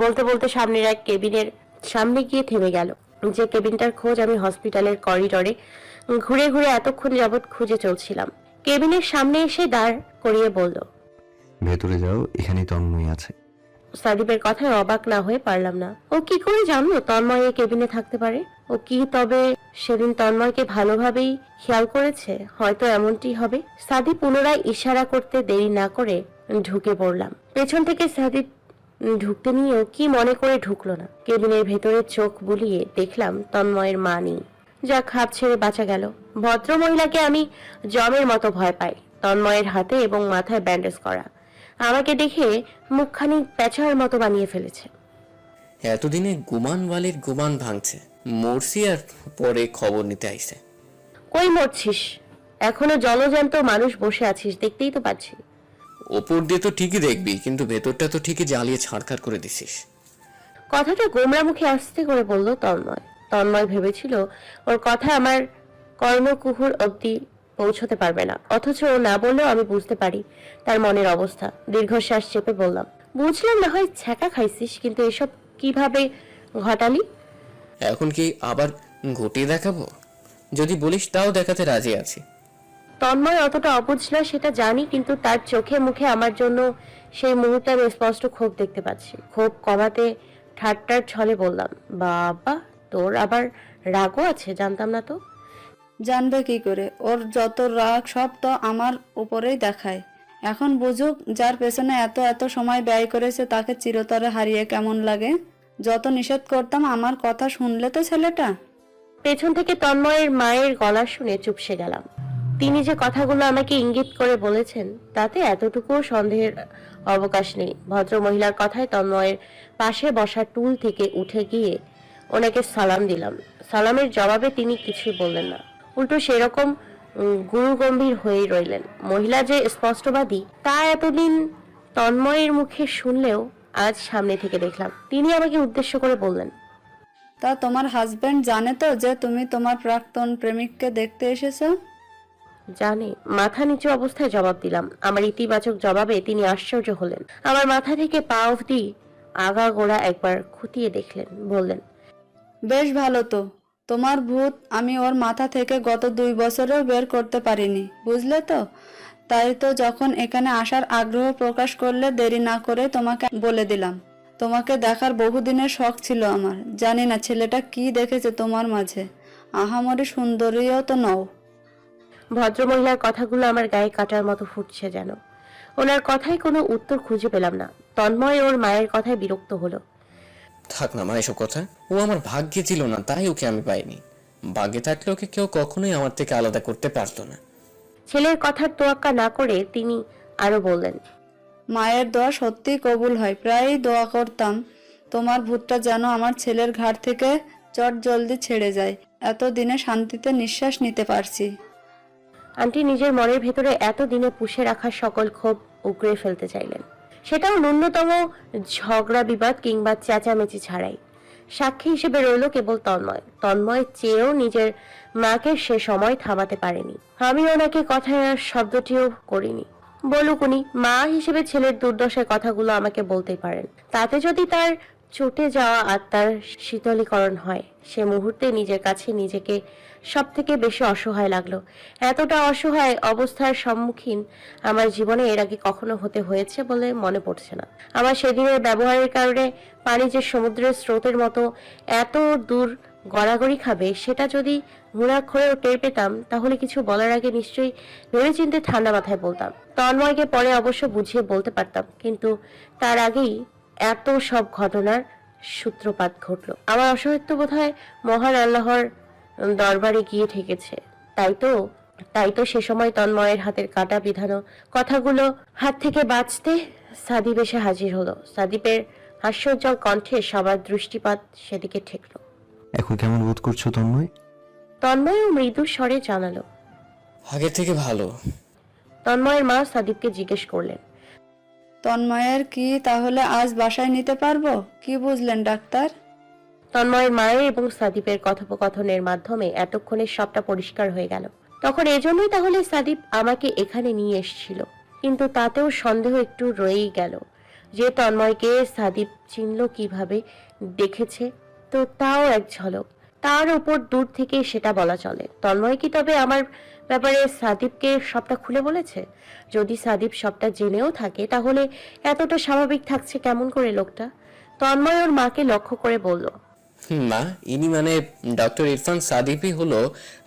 বলতে বলতে সামনের এক কেবিনের সামনে গিয়ে থেমে গেল। যে কেবিনটার খোঁজ আমি হসপিটালের করিডোরে ঘুরে ঘুরে এতক্ষণ যাবৎ খুঁজে চলছিলাম। কেবিনের সামনে এসে দাঁড় করিয়ে বলল, ভেতরে যাও, এখানেই তন্ময় আছে। সাদিপের কথায় অবাক না হয়ে পারলাম না। ও কি করে জানলো তন্ময় এই কেবিনে থাকতে পারে? ও কি তবে সেদিন তন্ময়কে ভালোভাবেই খেয়াল করেছে? হয়তো এমনটি হবে। সাদিপ পুনরায় ইশারা করতে দেরি না করে ঢুকে পড়লাম। পেছন থেকে সাদিপ ঢুকতে নিয়েও কি মনে করে ঢুকলো না। কেবিনের ভেতরে চোখ বুলিয়ে দেখলাম তন্ময়ের মা নেই। যা, খাপ ছেড়ে বাঁচা গেল। ভদ্র মহিলাকে আমি জমের মতো ভয় পাই। তন্ময়ের হাতে এবং মাথায় ব্যান্ডেজ করা, আমাকে দেখে মুখখানি পেঁচার মতো বানিয়ে ফেলেছে। এতদিনে গুমানওয়ালির গুমান ভাঙছে, মরছি আর পরে খবর নিতে আইছে। কই মরছিস? এখনো জলজ্যান্ত মানুষ বসে আছিস, দেখতেই তো পাচ্ছি। ওপর দিয়ে তো ঠিকই দেখবি, কিন্তু ভেতরটা তো ঠিকই জ্বালিয়ে ছাড়খাড় করে দিছিস। কথাটা গোমরা মুখে আস্তে করে বলল তন্ময়। তন্ময় ভেবেছিল ওর কথা আমার কর্ণকুহুর অবধি পৌঁছতে পারবে না, অথচ ও না বললেও আমি বুঝতে পারি তার মনের অবস্থা। দীর্ঘশ্বাস চেপে বললাম, বুঝলাম না হয় ছ্যাঁকা খাইছিস, কিন্তু এসব কিভাবে ঘটালি? এখন কি আবার ঘটিয়ে দেখাবো? যদি বলিস তাও দেখাতে রাজি আছি। তন্ময় অতটা অবুঝ না সেটা জানি, কিন্তু তার চোখে মুখে আমার জন্য সেই মুহূর্তে আমি স্পষ্ট ক্ষোভ দেখতে পাচ্ছি। ক্ষোভ কমাতে ঠাট্টার ছলে বললাম, বাবা, তোর আবার রাগও আছে? জানতাম না তো। জানবে কি করে? ওর যত রাগ সব তো আমার উপরেই দেখায়। এখন বুঝুক, যার পেছনে এত এত সময় ব্যয় করেছে তাকে চিরতরে হারিয়ে কেমন লাগে। যত নিষেধ করতাম আমার কথা শুনলে তো ছেলেটা। পেছন থেকে তন্ময়ের মায়ের গলা শুনে চুপসে গেলাম। তিনি যে কথাগুলো আমাকে ইঙ্গিত করে বলেছেন তাতে এতটুকুও সন্দেহের অবকাশ নেই। ভদ্র মহিলার কথায় তন্ময়ের পাশে বসা টুল থেকে উঠে গিয়ে ওনাকে সালাম দিলাম। সালামের জবাবে তিনি কিছুই বললেন না, উল্টো সেরকম গুরুগম্ভীর হয়েই রইলেন। মহিলা যে স্পষ্টবাদী তা এতদিন তন্ময়ের মুখে শুনলেও আজ সামনে থেকে দেখলাম। তিনি আমাকে উদ্দেশ্য করে বললেন, তা তোমার হাজবেন্ড জানে তো যে তুমি তোমার প্রাক্তন প্রেমিককে দেখতে এসেছো? জানে। মাথা নিচু অবস্থায় জবাব দিলাম। আমার ইতিবাচক জবাবে তিনি আশ্চর্য হলেন। আমার মাথা থেকে পা অবধি আগাগোড়া একবার খুঁটিয়ে দেখলেন, বললেন, বেশ ভালো তো। তোমার ভূত আমি ওর মাথা থেকে গত 2 বছরেও বের করতে পারিনি, বুঝলে তো? তাই তো যখন এখানে আসার আগ্রহ প্রকাশ করলে দেরি না করে তোমাকে বলে দিলাম। তোমাকে দেখার বহুদিনের শখ ছিল আমার। জানি না ছেলেটা কি দেখেছে তোমার মাঝে। আহামরি সুন্দরীও তো নও। ভদ্রমহিলার কথাগুলো আমার গায়ে কাটার মতো ফুটছে যেন। ওনার কথায় কোনো উত্তর খুঁজে পেলাম না। তন্ময় ওর মায়ের কথায় বিরক্ত হলো। থাক না মা এসব কথা, ও আমার ভাগ্যে ছিল না তাই ওকে আমি পাইনি। ভাগ্যে থাকলে ওকে কেউ কখনোই আমার থেকে আলাদা করতে পারতো না। ছেলের কথার তোয়াক্কা না করে তিনি আরো বললেন, মায়ের দোয়া সত্যিই কবুল হয়। প্রায়ই দোয়া করতাম তোমার ভূতটা যেন আমার ছেলের ঘাড় থেকে চট জলদি ছেড়ে যায়। এতদিনে শান্তিতে নিঃশ্বাস নিতে পারছি। আন্টি নিজের মনের ভেতরে এতদিনে পুষে রাখা সকল ক্ষোভ উগড়ে ফেলতে চাইলেন, সেটাও ন্যূনতম ঝগড়া বিবাদ কিংবা চেঁচামেচি ছাড়াই। সাক্ষী হিসেবে রইল কেবল তন্ময় চেয়েও নিজের মাকে সে সময় থামাতে পারেনি। আমি ওনাকে কথায় শব্দটিও করিনি। বলুক উনি, মা হিসেবে ছেলের দুর্দশার কথাগুলো আমাকে বলতেই পারেন। তাতে যদি তার চটে যাওয়া আত্মার শীতলীকরণ হয়, সে মুহূর্তে নিজের কাছে নিজেকে সব থেকে বেশি অসহায় লাগলো। এতটা অসহায় অবস্থার সম্মুখীন আমার জীবনে এর আগে কখনো হতে হয়েছে বলে মনে পড়ছে না। আমার সেদিনের ব্যবহারের কারণে পানি যে সমুদ্রের স্রোতের মতো এত দূর গড়াগড়ি খাবে, সেটা যদি ঘোরাক্ষরেও টের পেতাম, তাহলে কিছু বলার আগে নিশ্চয়ই ভেবেচিন্তে ঠান্ডা মাথায় বলতাম। তন্ময়কে পরে অবশ্য বুঝিয়ে বলতে পারতাম, কিন্তু তার আগেই এত সব ঘটনার সূত্রপাত ঘটলো। আমার অসহায়ত্ব বোধহয় মহান আল্লাহর দরবারে গিয়ে ঠেকেছে। তাই তো সে সময় তন্ময়ের হাতের কাটা বিধানো কথাগুলো হাত থেকে বাঁচতে সাদীপ এসে হাজির হলো। সাদীপের হাস্যোজ্জ্বল কণ্ঠে সবার দৃষ্টিপাত সেদিকে ঠেকলো। এখন কেমন বোধ করছো তন্ময়? তন্ময়ও মৃদু স্বরে জানালো। আগের থেকে ভালো। তন্ময়ের মা সাদীপকে জিজ্ঞেস করলেন, তন্ময়ের কি তাহলে আজ বাসায় নিতে পারবো? কি বুঝলেন ডাক্তার? তন্ময়ের মায়ের এবং সাদীপের কথোপকথনের মাধ্যমে এতক্ষণে সবটা পরিষ্কার হয়ে গেল। তখন এজন্যই তাহলে সাদীপ আমাকে এখানে নিয়ে এসেছিল। কিন্তু তাতেও সন্দেহ একটু রয়েই গেল যে তন্ময়কে সাদীপ চিনল কিভাবে, দেখেছে তো তাও এক ঝলক। তার উপর দূর থেকে সেটা বলা চলে। তন্ময় কি তবে আমার ব্যাপারে সাদীপকে সবটা খুলে বলেছে? যদি সাদীপ সবটা জেনেও থাকে, তাহলে এতটা স্বাভাবিক থাকছে কেমন করে লোকটা? তন্ময় ওর মাকে লক্ষ্য করে বলল, মা, ইনি মানে ডক্টর ইরফান সাদিপই হলো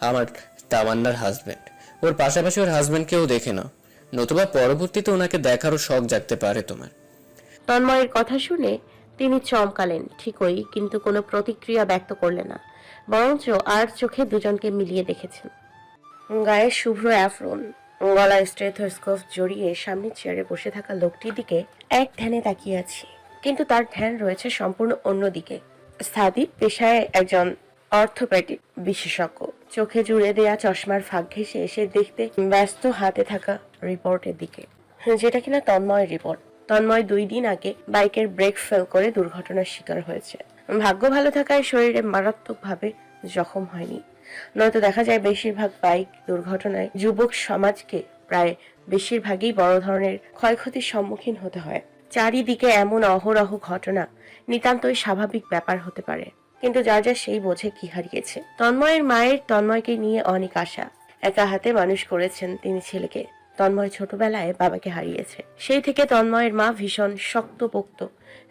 আমার তামান্নার হাজবেন্ড। ওর পাশাপাশি ওর হাজবেন্ডকেও দেখে নাও, নতুবা পরবর্তীতে ওনাকে দেখারও শখ জাগতে পারে তোমার। তন্ময়ের কথা শুনে তিনি চমকালেন ঠিকই, কিন্তু কোনো প্রতিক্রিয়া ব্যক্ত করলেন না, বরঞ্চ আর চোখে দুজনকে মিলিয়ে দেখেছেন। গায়ে শুভ্র অ্যাফরন, গলায় স্টেথোস্কোপ জড়িয়ে সামনের চেয়ারে বসে থাকা লোকটির দিকে এক ধ্যানে তাকিয়ে আছি, কিন্তু তার ধ্যান রয়েছে সম্পূর্ণ অন্যদিকে। সাদীপ পেশায় একজন অর্থোপেডিক বিশেষজ্ঞ। চোখে জুড়ে দেয়া চশমার ফাঁক ঘেঁষে এসে দেখতে ব্যস্ত হাতে থাকা রিপোর্টের দিকে, যেটা কিনা তন্ময়ের রিপোর্ট। তন্ময় 2 দিন আগে বাইকের ব্রেক ফেল করে দুর্ঘটনার শিকার হয়েছে। ভাগ্য ভালো থাকায় শরীরে মারাত্মকভাবে জখম হয়নি, নয়তো দেখা যায় বেশিরভাগ বাইক দুর্ঘটনায় যুবক সমাজকে প্রায় বেশিরভাগই বড় ধরনের ক্ষয়ক্ষতির সম্মুখীন হতে হয়। চারিদিকে এমন অহরহ ঘটনা নিতান্তই স্বাভাবিক ব্যাপার হতে পারে, কিন্তু যার যা সেই বোঝে কি হারিয়েছে। তন্ময়ের মায়ের তন্ময়কে নিয়ে অনেক আশা। একা হাতে মানুষ করেছেন তিনি ছেলেকে। তন্ময় ছোটবেলায় বাবাকে হারিয়েছে। সেই থেকে তন্ময়ের মা ভীষণ শক্তপোক্ত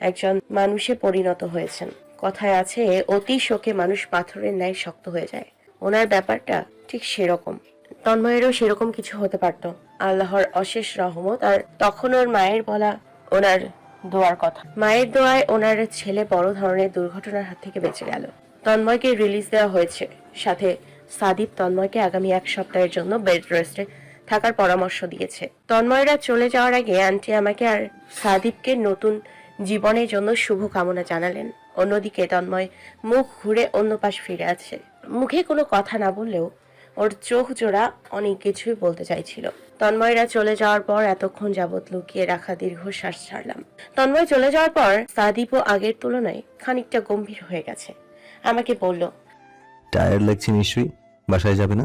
একজন মানুষে পরিণত হয়েছেন। কথায় আছে, অতি শোকে মানুষ পাথরের ন্যায় শক্ত হয়ে যায়। ওনার ব্যাপারটা ঠিক সেরকম। তন্ময়েরও সেরকম কিছু হতে পারত। আল্লাহর অশেষ রহমত আর তখন ওর মায়ের বলা ওনার দোয়ার কথা। মায়ের দোয়ায় ওনার ছেলে বড় ধরনের দুর্ঘটনার হাত থেকে বেঁচে গেল। তন্ময়কে রিলিজ দেওয়া হয়েছে। সাথে সাদীপ তন্ময়কে আগামী 1 সপ্তাহের জন্য বেড রেস্টে থাকার পরামর্শ দিয়েছে। তন্ময়রা চলে যাওয়ার আগে আন্টি আমাকে আর সাদীপকে নতুন জীবনের জন্য শুভ কামনা জানালেন। অন্যদিকে তন্ময় মুখ ঘুরে অন্য পাশ ফিরে আছে। মুখে কোনো কথা না বললেও ওর চোখ জোড়া অনেক কিছুই বলতে চাইছিল। তন্ময়রা চলে যাওয়ার পর এতক্ষণ যাবৎ লুকিয়ে রাখা দীর্ঘশ্বাস ছাড়লাম। তন্ময় চলে যাওয়ার পর সাদীপও আগের তুলনায় খানিকটা গম্ভীর হয়ে গেছে। আমাকে বলল, টায়ার্ড লাগছে নিশ্চয়ই, বাসায় যাবে না?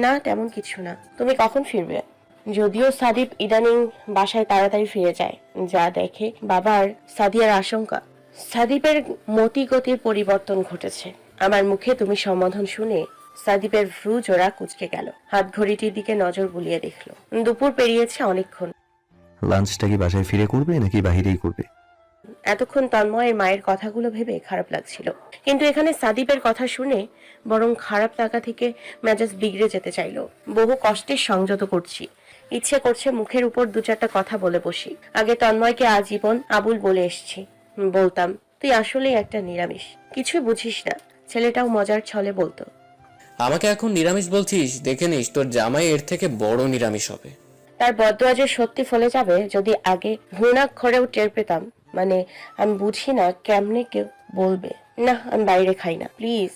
না, তেমন কিছু না। তুমি কখন ফিরবে? যদিও সাদীপ ইদানিং বাসায় তাড়াতাড়ি ফিরে যায়, যা দেখে বাবার সাদিয়ার আশঙ্কা। সাদীপের মতি গতির পরিবর্তন ঘটেছে। আমার মুখে তুমি সম্বোধন শুনে সাদীপের ভ্রু জোড়া কুঁচকে গেল। হাত ঘড়িটির দিকে নজর বুলিয়ে দেখলো দুপুর পেরিয়েছে অনেকক্ষণ। লাঞ্চটা কি বাসায় ফিরে করবে নাকি বাহিরেই করবে? এতক্ষণ তন্ময়ের মায়ের কথাগুলো ভেবে খারাপ লাগছিল, কিন্তু এখানে সাদীপের কথা শুনে বরং খারাপ লাগা থেকে মেজাজ বিগড়ে যেতে চাইলো। বহু কষ্টে সংযত করছি, ইচ্ছে করছে মুখের উপর দু চারটা কথা বলে বসি। আগে তন্ময়কে আজীবন আবুল বলে এসছি, বলতাম তুই আসলেই একটা নিরামিষ, কিছুই বুঝিস না। ছেলেটাও মজার ছলে বলতো, আমাকে এখন নিরামিষ বলছিস? দেখে নিস তোর জামাই এর থেকে বড় নিরামিষ হবে। তার বদদোয়া যে সত্যি ফলে যাবে যদি আগে ঘুণাক্ষরেও টের পেতাম। মানে আমি বুঝি না কেমনে কেউ বলবে না আমি বাইরে খাই না, প্লিজ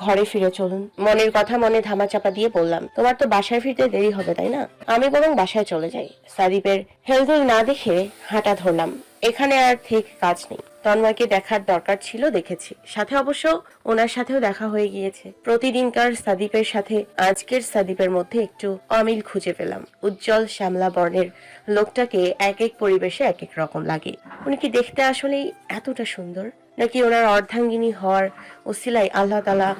ঘরে ফিরে চলুন। মনের কথা মনে ধামাচাপা দিয়ে বললাম, তোমার তো বাসায় ফিরতে দেরি হবে তাই না, আমি বরং বাসায় চলে যাই। সাদীপের হেলদোল না দেখে হাঁটা ধরলাম। এখানে আর ঠিক কাজ নেই, তন্ময়কে দেখার দরকার ছিল, দেখেছি। সাথে অবশ্য ওনার সাথেও দেখা হয়ে গিয়েছে। প্রতিদিনকার সাদীপের সাথে আজকের সাদীপের মধ্যে একটু অমিল খুঁজে পেলাম। উজ্জ্বল শ্যামলা বর্ণের লোকটাকে এক এক পরিবেশে এক এক রকম লাগে। উনি কি দেখতে আসলেই এতটা সুন্দর, নাকি ওনার অর্ধাঙ্গিনী হওয়ার ওসিলায় আল্লাহ তাআলা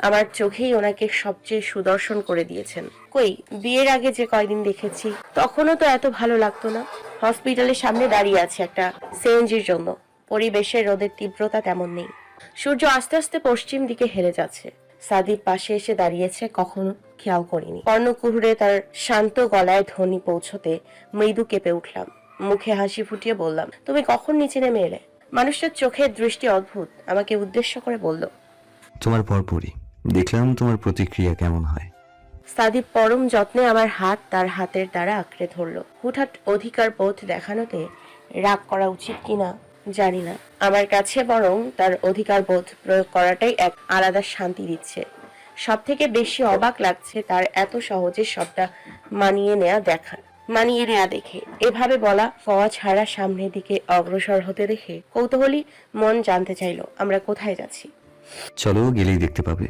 আমার চোখেই ওনাকে সবচেয়ে সুদর্শন করে দিয়েছেন? কই বিয়ের আগে যে কয়দিন দেখেছি তখনও তো এত ভালো লাগতো না। হসপিটালের সামনে দাঁড়িয়ে আছে একটা সিএনজির জন্য, পরিবেশের রোদের তীব্রতা তেমন নেই। সূর্য আস্তে আস্তে পশ্চিম দিকে হেলে যাচ্ছে। সাদীপ পাশে এসে দাঁড়িয়েছে, কখনো খেয়াল করিনি। কর্ণকুহুরে তার শান্ত গলায় ধ্বনি পৌঁছতে মৃদু কেঁপে উঠলাম। মুখে হাসি ফুটিয়ে বললাম, তুমি কখন নিচে নেমে এলে? মানুষটার চোখের দৃষ্টি অদ্ভুত, আমাকে উদ্দেশ্য করে বলল, তোমার পরপরই দেখলাম তোমার প্রতিক্রিয়া কেমন হয়। সাদীপ পরম যত্নে আমার হাত তার হাতের দ্বারা আঁকড়ে ধরল। হুটহাট অধিকার বোধ দেখানোতে রাগ করা উচিত কিনা জানি না, আমার কাছে বরং তার অধিকার বোধ প্রয়োগ করাটাই এক আলাদা শান্তি দিচ্ছে। সব থেকে বেশি অবাক লাগছে তার এত সহজে সবটা মানিয়ে নেয়া দেখে। এভাবে বলা ফওয়া ছাড়া সামনের দিকে অগ্রসর হতে দেখে কৌতূহলী মন জানতে চাইলো আমরা কোথায় যাচ্ছি। চলো, গেলেই দেখতে পাবে।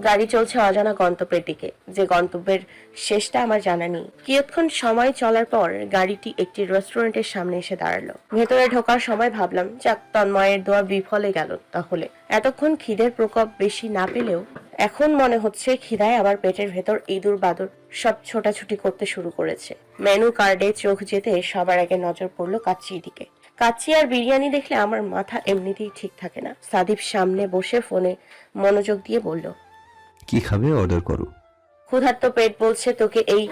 গাড়ি চলছে অজানা গন্তব্যের দিকে, যে গন্তব্যের শেষটা আমার জানা নেই। কিয়ৎক্ষণ সময় চলার পর গাড়িটি একটি রেস্টুরেন্টের সামনে এসে দাঁড়ালো। ভেতরে ঢোকার সময় ভাবলাম, যাক তন্ময়ের দোয়া বিফলে গেল তাহলে। এতক্ষণ খিদের প্রকোপ বেশি না পেলেও এখন মনে হচ্ছে খিদায় আবার পেটের ভেতর ইঁদুর বাদুর সব ছোটাছুটি করতে শুরু করেছে। মেনু কার্ডে চোখ যেতে সবার আগে নজর পড়লো কাচ্চির দিকে। কাচ্চি আর বিরিয়ানি দেখলে আমার মাথা এমনিতেই ঠিক থাকে না। সাদীপ সামনে বসে ফোনে মনোযোগ দিয়ে বলল, কি খাবে অর্ডার করো। ক্ষুধার্ত পেট বলছে তোকে এই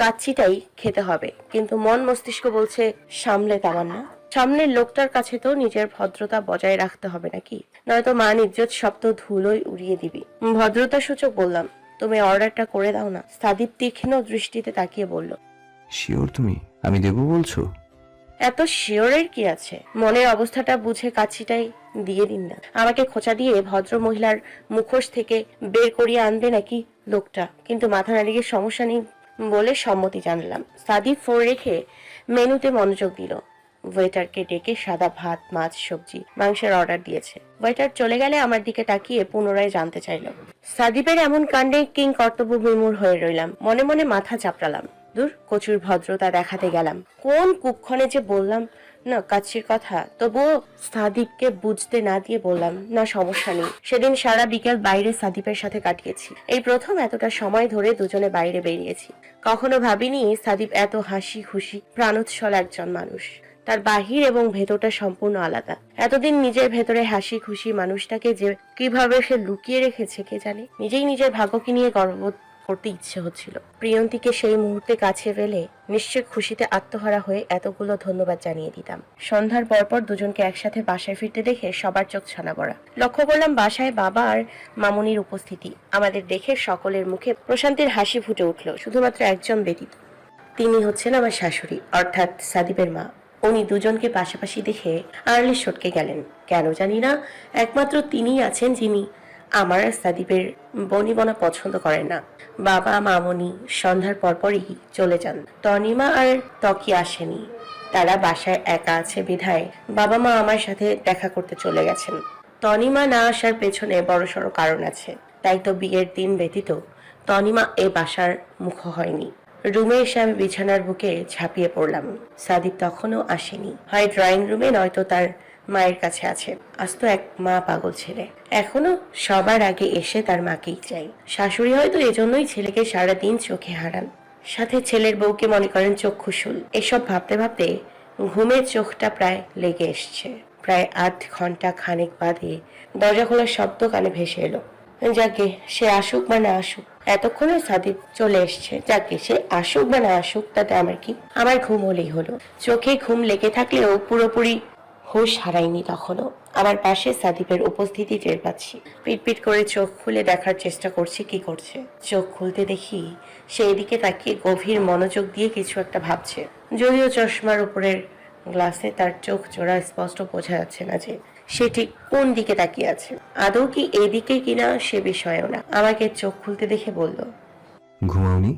কাচ্চিটাই খেতে হবে, কিন্তু মন মস্তিষ্ক বলছে সামলে তামান্না, সামনের লোকটার কাছে তো নিজের ভদ্রতা বজায় রাখতে হবে নাকি, নয়তো মান ইজ্জত সব তো ধুলোই উড়িয়ে দিবি। ভদ্রতা সূচক বললাম, তুমি অর্ডারটা করে দাও না। সাদীপ তীক্ষ্ণ দৃষ্টিতে তাকিয়ে বলল, শিওর তুমি? আমি দেবো বলছো? এত শিওরের কি আছে? মনের অবস্থাটা বুঝে কাচ্চিটাই দিয়ে দিন না। আমাকে খোঁচা দিয়ে ভদ্র মহিলার মুখোশ থেকে বের করিয়ে আনবে নাকি লোকটা, কিন্তু মাথা নাড়িয়ে সমস্যা নেই বলে সম্মতি জানালাম। সাদীপ ফোন রেখে মেনুতে মনোযোগ দিল। ওয়েটারকে ডেকে সাদা ভাত, মাছ, সবজি, মাংসের অর্ডার দিয়েছে। ওয়েটার চলে গেলে আমার দিকে তাকিয়ে পুনরায় জানতে চাইল। সাদীপের এমন কাণ্ডে কিং কর্তব্য বিমূঢ় হয়ে রইলাম। মনে মনে মাথা চাপড়ালাম। দূর, কচুর ভদ্রতা দেখাতে গেলাম। কোন কুক্ষণে যে বললাম না কাচ্চির কথা, তবুও সাদীপকে বুঝতে না দিয়ে বললাম, না সমস্যা নেই। সেদিন সারা বিকেল বাইরে সাদীপের সাথে কাটিয়েছি। এই প্রথম এতটা সময় ধরে দুজনে বাইরে বেরিয়েছি। কখনো ভাবিনি সাদীপ এত হাসি খুশি প্রাণোচ্ছল একজন মানুষ। তার বাহির এবং ভেতরটা সম্পূর্ণ আলাদা। এতদিন নিজের ভেতরে হাসি খুশি মানুষটাকে যে কিভাবে সে লুকিয়ে রেখেছে কে জানে। নিজেই নিজের ভাগ্যকে নিয়ে গর্ববোধ করতে ইচ্ছে হচ্ছিল। প্রিয়ন্তীকে সেই মুহূর্তে কাছে পেলে নিশ্চয় খুশিতে আত্মহারা হয়ে এতগুলো ধন্যবাদ জানিয়ে দিতাম। সন্ধ্যার পরপর দুজনকে একসাথে বাসায় ফিরতে দেখে সবার চোখ ছানা বড়া। লক্ষ্য করলাম বাসায় বাবা আর মামুনির উপস্থিতি। আমাদের দেখে সকলের মুখে প্রশান্তির হাসি ফুটে উঠল, শুধুমাত্র একজন ব্যতীত। তিনি হচ্ছেন আমার শাশুড়ি, অর্থাৎ সাদীপের মা। উনি দুজনকে পাশাপাশি দেখে আড়ালে সটকে গেলেন। কেন জানি না, একমাত্র তিনিই আছেন যিনি আমার সাদীপের বনিবনা পছন্দ করেন না। বাবা মামনি সন্ধ্যার পরপরই চলে যান। তনিমা আর ত্বকি আসেনি, তারা বাসায় একা আছে বিধায় বাবা মা আমার সাথে দেখা করতে চলে গেছেন। তনিমা না আসার পেছনে বড়সড় কারণ আছে, তাই তো বিয়ের দিন ব্যতীত তনিমা এ বাসার মুখ হয়নি। রুমে এসে আমি বিছানার বুকে ঝাঁপিয়ে পড়লাম। সাদীপ তখনও আসেনি, হয় ড্রয়িং রুমে নয়তো তার মায়ের কাছে আছে। আজ তো এক মা পাগল ছেলে, এখনো সবার আগে এসে তার মাকেই চাই। শাশুড়ি হয়তো এজন্যই ছেলেকে সারাদিন চোখে হারান, সাথে ছেলের বউকে মনে করেন চক্ষুশূল। এসব ভাবতে ভাবতে ঘুমের চোখটা প্রায় লেগে এসছে। প্রায় 8 ঘন্টা খানেক বাদে দরজা খোলার শব্দ কানে ভেসে এলো। যাকে সে আসুক বা না আসুক, এতক্ষণে সাদিপ চলে এসছে। যাকে সে আসুক বা না আসুক তাতে আমার কি, আমার ঘুম হলেই হলো। চোখে ঘুম লেগে থাকলেও পুরোপুরি হুঁশ হারাইনি তখনও। আমার পাশে সাদিপের উপস্থিতি টের পাচ্ছি। পিটপিট করে চোখ খুলে দেখার চেষ্টা করছি কি করছে। চোখ খুলতে দেখি সে এদিকে তাকিয়ে গভীর মনোযোগ দিয়ে কিছু একটা ভাবছে। যদিও চশমার উপরের গ্লাসে তার চোখ জোড়া স্পষ্ট বোঝা যাচ্ছে না যে সে ঠিক কোন দিকে তাকিয়ে আছে। আদৌ কি এদিকে কিনা সে বিষয়েও না। আমাকে চোখ খুলতে দেখে বলল, ঘুমাওনি?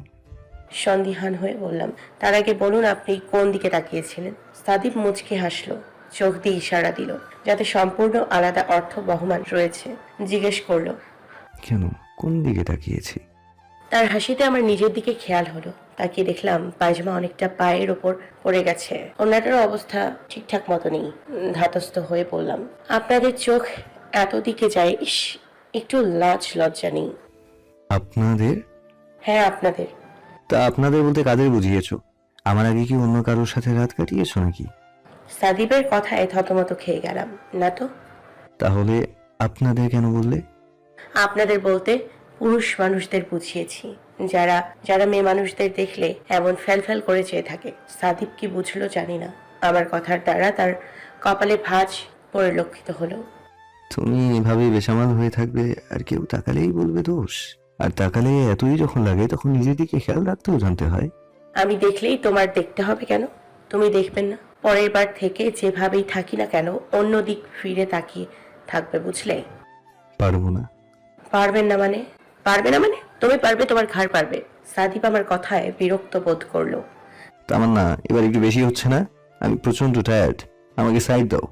সন্দিহান হয়ে বললাম, তার আগে বলুন আপনি কোন দিকে তাকিয়েছিলেন? সাদিপ মুচকি হাসলো, চোখ দিয়ে ইশারা দিল যাতে সম্পূর্ণ আলাদা অর্থ বহমান রয়েছে। জিজ্ঞেস করলো, কেন, কোন দিকে তাকিয়েছি? তার হাসিতে আমার নিজের দিকে খেয়াল হলো। তাকিয়ে দেখলাম পায়জামা অনেকটা পায়ের ওপর পড়ে গেছে। ওনাটার অবস্থা ঠিকঠাক মতো নেই। ধাতস্থ হয়ে বললাম, আপনাদের চোখ এত দিকে যায়, ইস, একটু লাজ লজ্জা নেই? আপনাদের? হ্যাঁ আপনাদের। তা আপনাদের বলতে কাদের বুঝিয়েছো? আমার আগে কি অন্য কারোর সাথে রাত কাটিয়েছো নাকি? সাদিবের কথায় থতমত খেয়ে গেলাম। না তো। তাহলে আপনাদের কেন বললে? আপনাদের বলতে পুরুষ মানুষদের বুঝিয়েছি, যারা যারা মেয়ে মানুষদের দেখলে এমন ফ্যাল করে চেয়ে থাকে। সাদিব কি বুঝলো জানি না, আমার কথার দ্বারা তার কপালে ভাঁজ পরিলক্ষিত হলো। তুমি এভাবে বেসামাল হয়ে থাকবে আর কেউ তাকালেই বলবে দোষ? আর তাকালে এতই যখন লাগে তখন নিজের দিকে খেয়াল রাখতেও জানতে হয়। আমি দেখলেই তোমার দেখতে হবে কেন? তুমি দেখবেন না? পরের বার থেকে যেভাবেই থাকি না কেন অন্য দিক ফিরে তাকিয়ে থাকবে, বুঝলে? পারবো না। পারবেন না মানে? পারবে না মানে? তুমি পারবে, তোমার ঘাড় পারবে। সাদিপ আমার কথায় বিরক্ত বোধ করলো। তামান্না, এবার একটু বেশি হচ্ছে না? আমি প্রচন্ড টায়ার্ড, আমাকে সাইড দাও।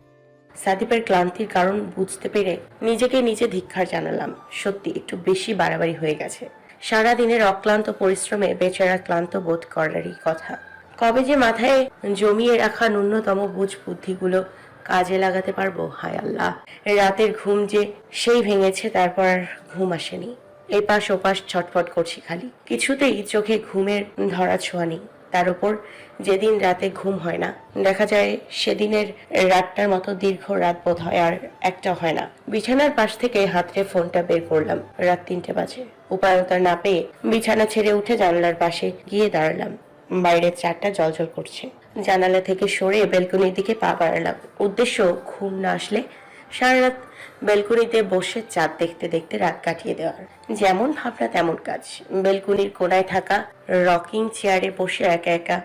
সাদিপের ক্লান্তির কারণ বুঝতে পেরে নিজেকে নিজে ধিক্কার জানালাম। সত্যি একটু বেশি বাড়াবাড়ি হয়ে গেছে। সারাদিনের অক্লান্ত পরিশ্রমে বেচারা ক্লান্ত বোধ করারই কথা। কবে যে মাথায় জমিয়ে রাখা ন্যূনতম বুঝ বুদ্ধিগুলো কাজে লাগাতে পারবো, হায় আল্লাহ। রাতের ঘুম যে সেই ভেঙেছে, তারপর আর ঘুম আসেনি। এপাশ ওপাশ ছটফট করছি খালি, কিছুতেই চোখে ঘুমের ধরা ছোঁয়া নেই। তার উপর যেদিন রাতে ঘুম হয় না, দেখা যায় সেদিনের রাতটার মতো দীর্ঘ রাত বোধ হয় আর একটা হয় না। বিছানার পাশ থেকে হাতড়ে ফোনটা বের করলাম। রাত 3টে বাজে। উপায়তা না পেয়ে বিছানা ছেড়ে উঠে জানালার পাশে গিয়ে দাঁড়ালাম। বাইরের চারটা জলজল করছে। জানালা থেকে সরে বেলকনির দিকে পা বাড়ালাম। উদ্দেশ্য, ঘুম না আসলে সারা রাত বেলকনিতে বসে চাঁদ দেখতে দেখতে রাত কাটিয়ে দেওয়ার। যেমন ভাবনা তেমন কাজ। বেলকনির কোনায় থাকা রকিং চেয়ারে বসে একা একা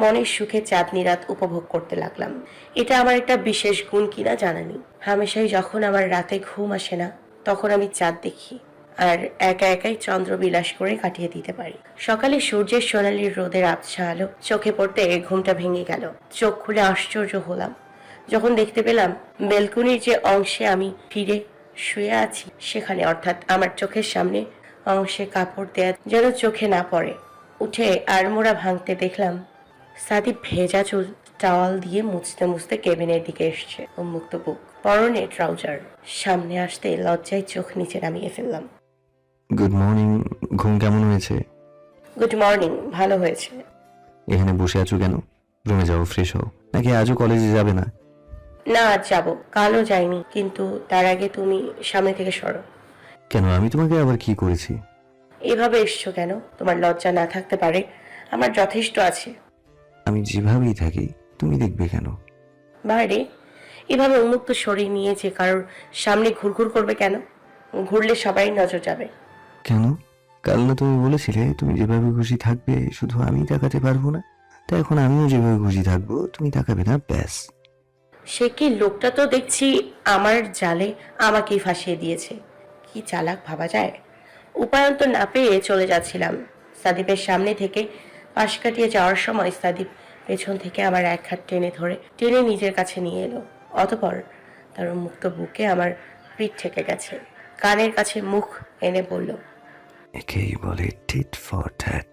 মনের সুখে চাঁদনি রাত উপভোগ করতে লাগলাম। এটা আমার একটা বিশেষ গুণ কিনা জানা নেই। হামেশাই যখন আমার রাতে ঘুম আসে না, তখন আমি চাঁদ দেখি আর একা একাই চন্দ্র বিলাস করে কাটিয়ে দিতে পারি। সকালে সূর্যের সোনালি রোদের আবছা আলো চোখে পড়তে ঘুমটা ভেঙে গেল। চোখ খুলে আশ্চর্য হলাম যখন দেখতে পেলাম বেলকনির যে অংশে আমি ফিরে শুয়ে আছি সেখানে, অর্থাৎ আমার চোখের সামনে অংশে কাপড় দেয়া যেন চোখে না পড়ে। উঠে আড়মোড়া ভাঙতে দেখলাম সাদিপ ভেজা চুল টাওয়াল দিয়ে মুছতে মুছতে কেবিনের দিকে এসছে। উন্মুক্ত বুক, পরনে ট্রাউজার। সামনে আসতে লজ্জায় চোখ নিচে নামিয়ে ফেললাম। Good morning. ঘুম কেমন হয়েছে? গুড মর্নিং, ভালো হয়েছে। এখানে বসে আছো কেন? রুমে যাও, ফ্রেশ হও। নাকি আজও কলেজে যাবে না? না, আজ যাবো। কালও যাইনি, কিন্তু তার আগে তুমি সামনে থেকে সরো। কেন, আমি তোমাকে আবার কি করেছি? এভাবে এসছো কেন? তোমার লজ্জা না থাকতে পারে, আমার যথেষ্ট আছে। আমি যেভাবেই থাকি তুমি দেখবে কেন? বাইরে এভাবে উন্মুক্ত শরীর নিয়ে যে কারোর সামনে ঘুরঘুর করবে কেন? ঘুরলে সবাই নজর যাবে। কেন? কাল না তুমি বলেছিলে তুমি যেভাবে খুশি থাকবে, শুধু আমি তাকাতে পারবো না? তা এখন আমিও যেভাবে খুশি থাকবো, তুমি তাকাবে না, ব্যাস। সে কি, লোকটা তো দেখছি আমার জালে আমাকেই ফাঁসিয়ে দিয়েছে। কি চালাক ভাবা যায়। উপায়ন্ত না পেয়ে চলে যাচ্ছিলাম। সাদিপের সামনে থেকে পাশ কাটিয়ে যাওয়ার সময় সাদিপ পেছন থেকে আমার এক হাত টেনে নিজের কাছে নিয়ে এলো। অতঃপর তার মুক্ত বুকে আমার পিঠ ঠেকে গেছে। কানের কাছে মুখ এনে বলল, একেই বলে টিট ফর ট্যাট।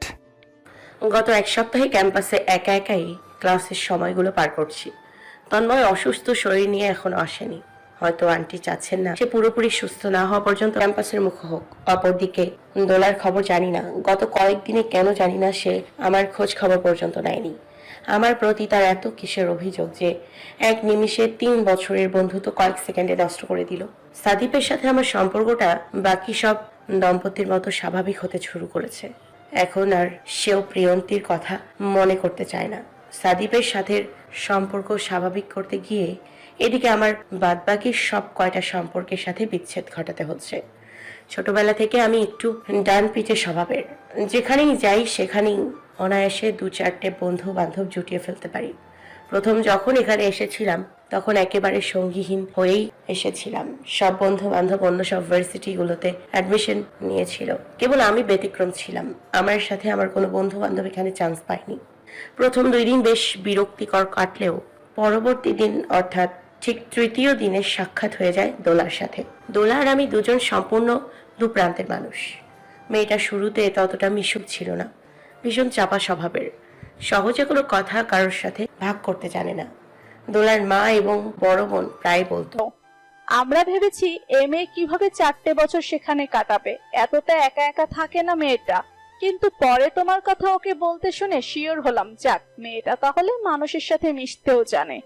গত 1 সপ্তাহে ক্যাম্পাসে একা একাই ক্লাসের সময়গুলো পার করছি। তন্ময় অসুস্থ শরীর নিয়ে এখনো আসেনি। হয়তো আন্টি চাচ্ছেন না সে পুরোপুরি সুস্থ না হওয়া পর্যন্ত ক্যাম্পাসের মুখ হোক। অপরদিকে দোলার খবর জানি না, গত কয়েকদিনে কেন জানি না সে আমার খোঁজ খবর পর্যন্ত নেয়নি। আমার প্রতি তার এত কিসের অভিযোগ যে এক নিমিষে 3 বছরের বন্ধুত্ব কয়েক সেকেন্ডে নষ্ট করে দিল। সাদিপের সাথে আমার সম্পর্কটা বাকি সব দম্পতির মতো স্বাভাবিক হতে শুরু করেছে। এখন আর সেও প্রিয়ন্তীর কথা মনে করতে চায় না। সাদিপের সাথে সম্পর্ক স্বাভাবিক করতে গিয়ে এদিকে আমার বাদবাকি সব কয়টা সম্পর্কের সাথে বিচ্ছেদ ঘটাতে হচ্ছে। ছোটবেলা থেকে আমি একটু ডান পিঠে স্বভাবের, যেখানেই যাই সেখানেই অনায়াসে 2-4টে বন্ধু বান্ধব জুটিয়ে ফেলতে পারি। প্রথম যখন এখানে এসেছিলাম তখন একেবারে সঙ্গীহীন হয়েই এসেছিলাম। সব বন্ধু বান্ধব অন্য সব ভার্সিটিগুলোতে অ্যাডমিশন নিয়েছিল, কেবল আমি ব্যতিক্রম ছিলাম। আমার সাথে আমার কোনো বন্ধু বান্ধব এখানে চান্স পায়নি। প্রথম 2 দিন বেশ বিরক্তিকর কাটলেও পরবর্তী দিন অর্থাৎ ঠিক তৃতীয় দিনের সাক্ষাৎ হয়ে যায় দোলার সাথে। দোলা আর আমি দুজন সম্পূর্ণ 2 প্রান্তের মানুষ। মেয়েটা শুরুতে ততটা মিশুক ছিল না, ভীষণ চাপা স্বভাবের, সহজে কোনো কথা কারোর সাথে ভাগ করতে জানে না। দোলার মা এবং বড় বোন প্রায় বলতো, আমরা ভেবেছি এ মেয়ে কিভাবে 4টে বছর সেখানে কাটাবে, এতটা একা একা থাকে না মেয়েটা। কিন্তু পরে তোমার কথা ওকে বলতে শুনে শিওর হলাম, যাক মেয়েটা তাহলে মানুষের সাথে মিশতেও জানে।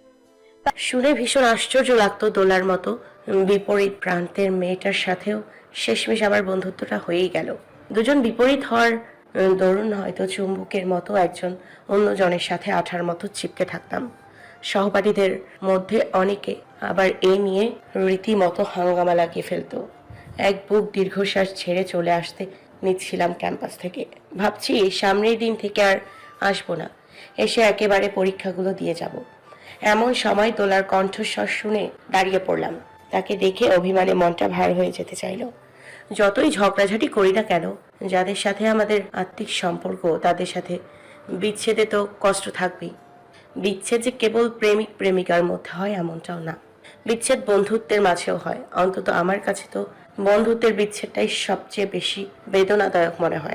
শুনে ভীষণ আশ্চর্য লাগতো দোলার মতো বিপরীত প্রান্তের মেয়েটার সাথেও শেষমেশ আমার বন্ধুত্বটা হয়েই গেল। দুজন বিপরীত হওয়ার দরুন হয়তো চুম্বকের মতো একজন অন্যজনের সাথে আঠার মতো চিপকে থাকতাম। সহপাঠীদের মধ্যে অনেকে আবার এ নিয়ে রীতিমতো হাঙ্গামা লাগিয়ে ফেলতো। এক বুক দীর্ঘশ্বাস ছেড়ে চলে আসতে নিচ্ছিলাম ক্যাম্পাস থেকে। ভাবছি সামনের দিন থেকে আর আসবো না, এসে একেবারে পরীক্ষাগুলো দিয়ে যাব। এমন সময় দোলার কণ্ঠস্বর শুনে দাঁড়িয়ে পড়লাম। তাকে দেখে অভিমানে মনটা ভার হয়ে যেতে চাইল। যতই ঝগড়াঝাটি করি না কেন, যাদের সাথে আমাদের আত্মিক সম্পর্ক তাদের সাথে বিচ্ছেদে তো কষ্ট থাকবেই। বিচ্ছেদ যে কেবল প্রেমিক প্রেমিকার মধ্যে হয় এমনটাও না, বিচ্ছেদ বন্ধুত্বের মাঝেও হয়। অন্তত আমার কাছে তো বন্ধুত্বের বিচ্ছেদটাই সবচেয়ে বেশি বেদনাদায়ক মনে হয়।